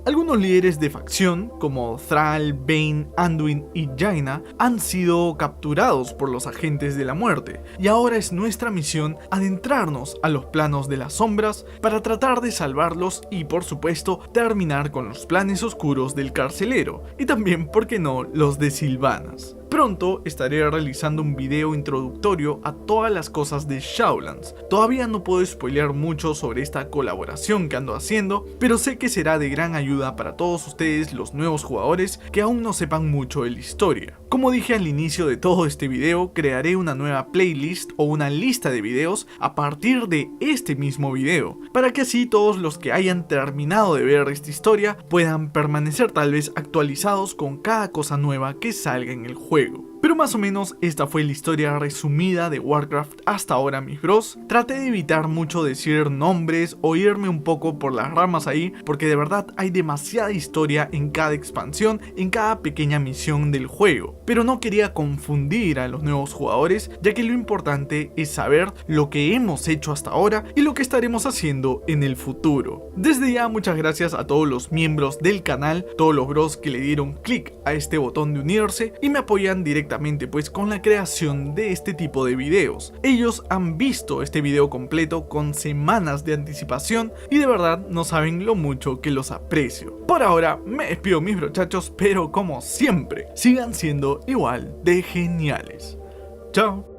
Algunos líderes de facción como Thrall, Bane, Anduin y Jaina han sido capturados por los agentes de la muerte y ahora es nuestra misión adentrarnos a los planos de las sombras para tratar de salvarlos y por supuesto terminar con los planes oscuros del Carcelero y también, ¿por qué no?, los de Sylvanas. Pronto estaré realizando un video introductorio a todas las cosas de Shadowlands. Todavía no puedo spoilear mucho sobre esta colaboración que ando haciendo, pero sé que será de gran ayuda para todos ustedes los nuevos jugadores que aún no sepan mucho de la historia. Como dije al inicio de todo este video, crearé una nueva playlist o una lista de videos a partir de este mismo video, para que así todos los que hayan terminado de ver esta historia puedan permanecer tal vez actualizados con cada cosa nueva que salga en el juego. Pero más o menos esta fue la historia resumida de Warcraft hasta ahora, mis bros. Traté de evitar mucho decir nombres o irme un poco por las ramas ahí, porque de verdad hay demasiada historia en cada expansión, en cada pequeña misión del juego. Pero no quería confundir a los nuevos jugadores, ya que lo importante es saber lo que hemos hecho hasta ahora y lo que estaremos haciendo en el futuro. Desde ya muchas gracias a todos los miembros del canal, todos los bros que le dieron clic a este botón de unirse y me apoyan directamente pues con la creación de este tipo de videos. Ellos han visto este video completo con semanas de anticipación y de verdad no saben lo mucho que los aprecio. Por ahora me despido, mis brochachos, pero como siempre sigan siendo igual de geniales. Chao.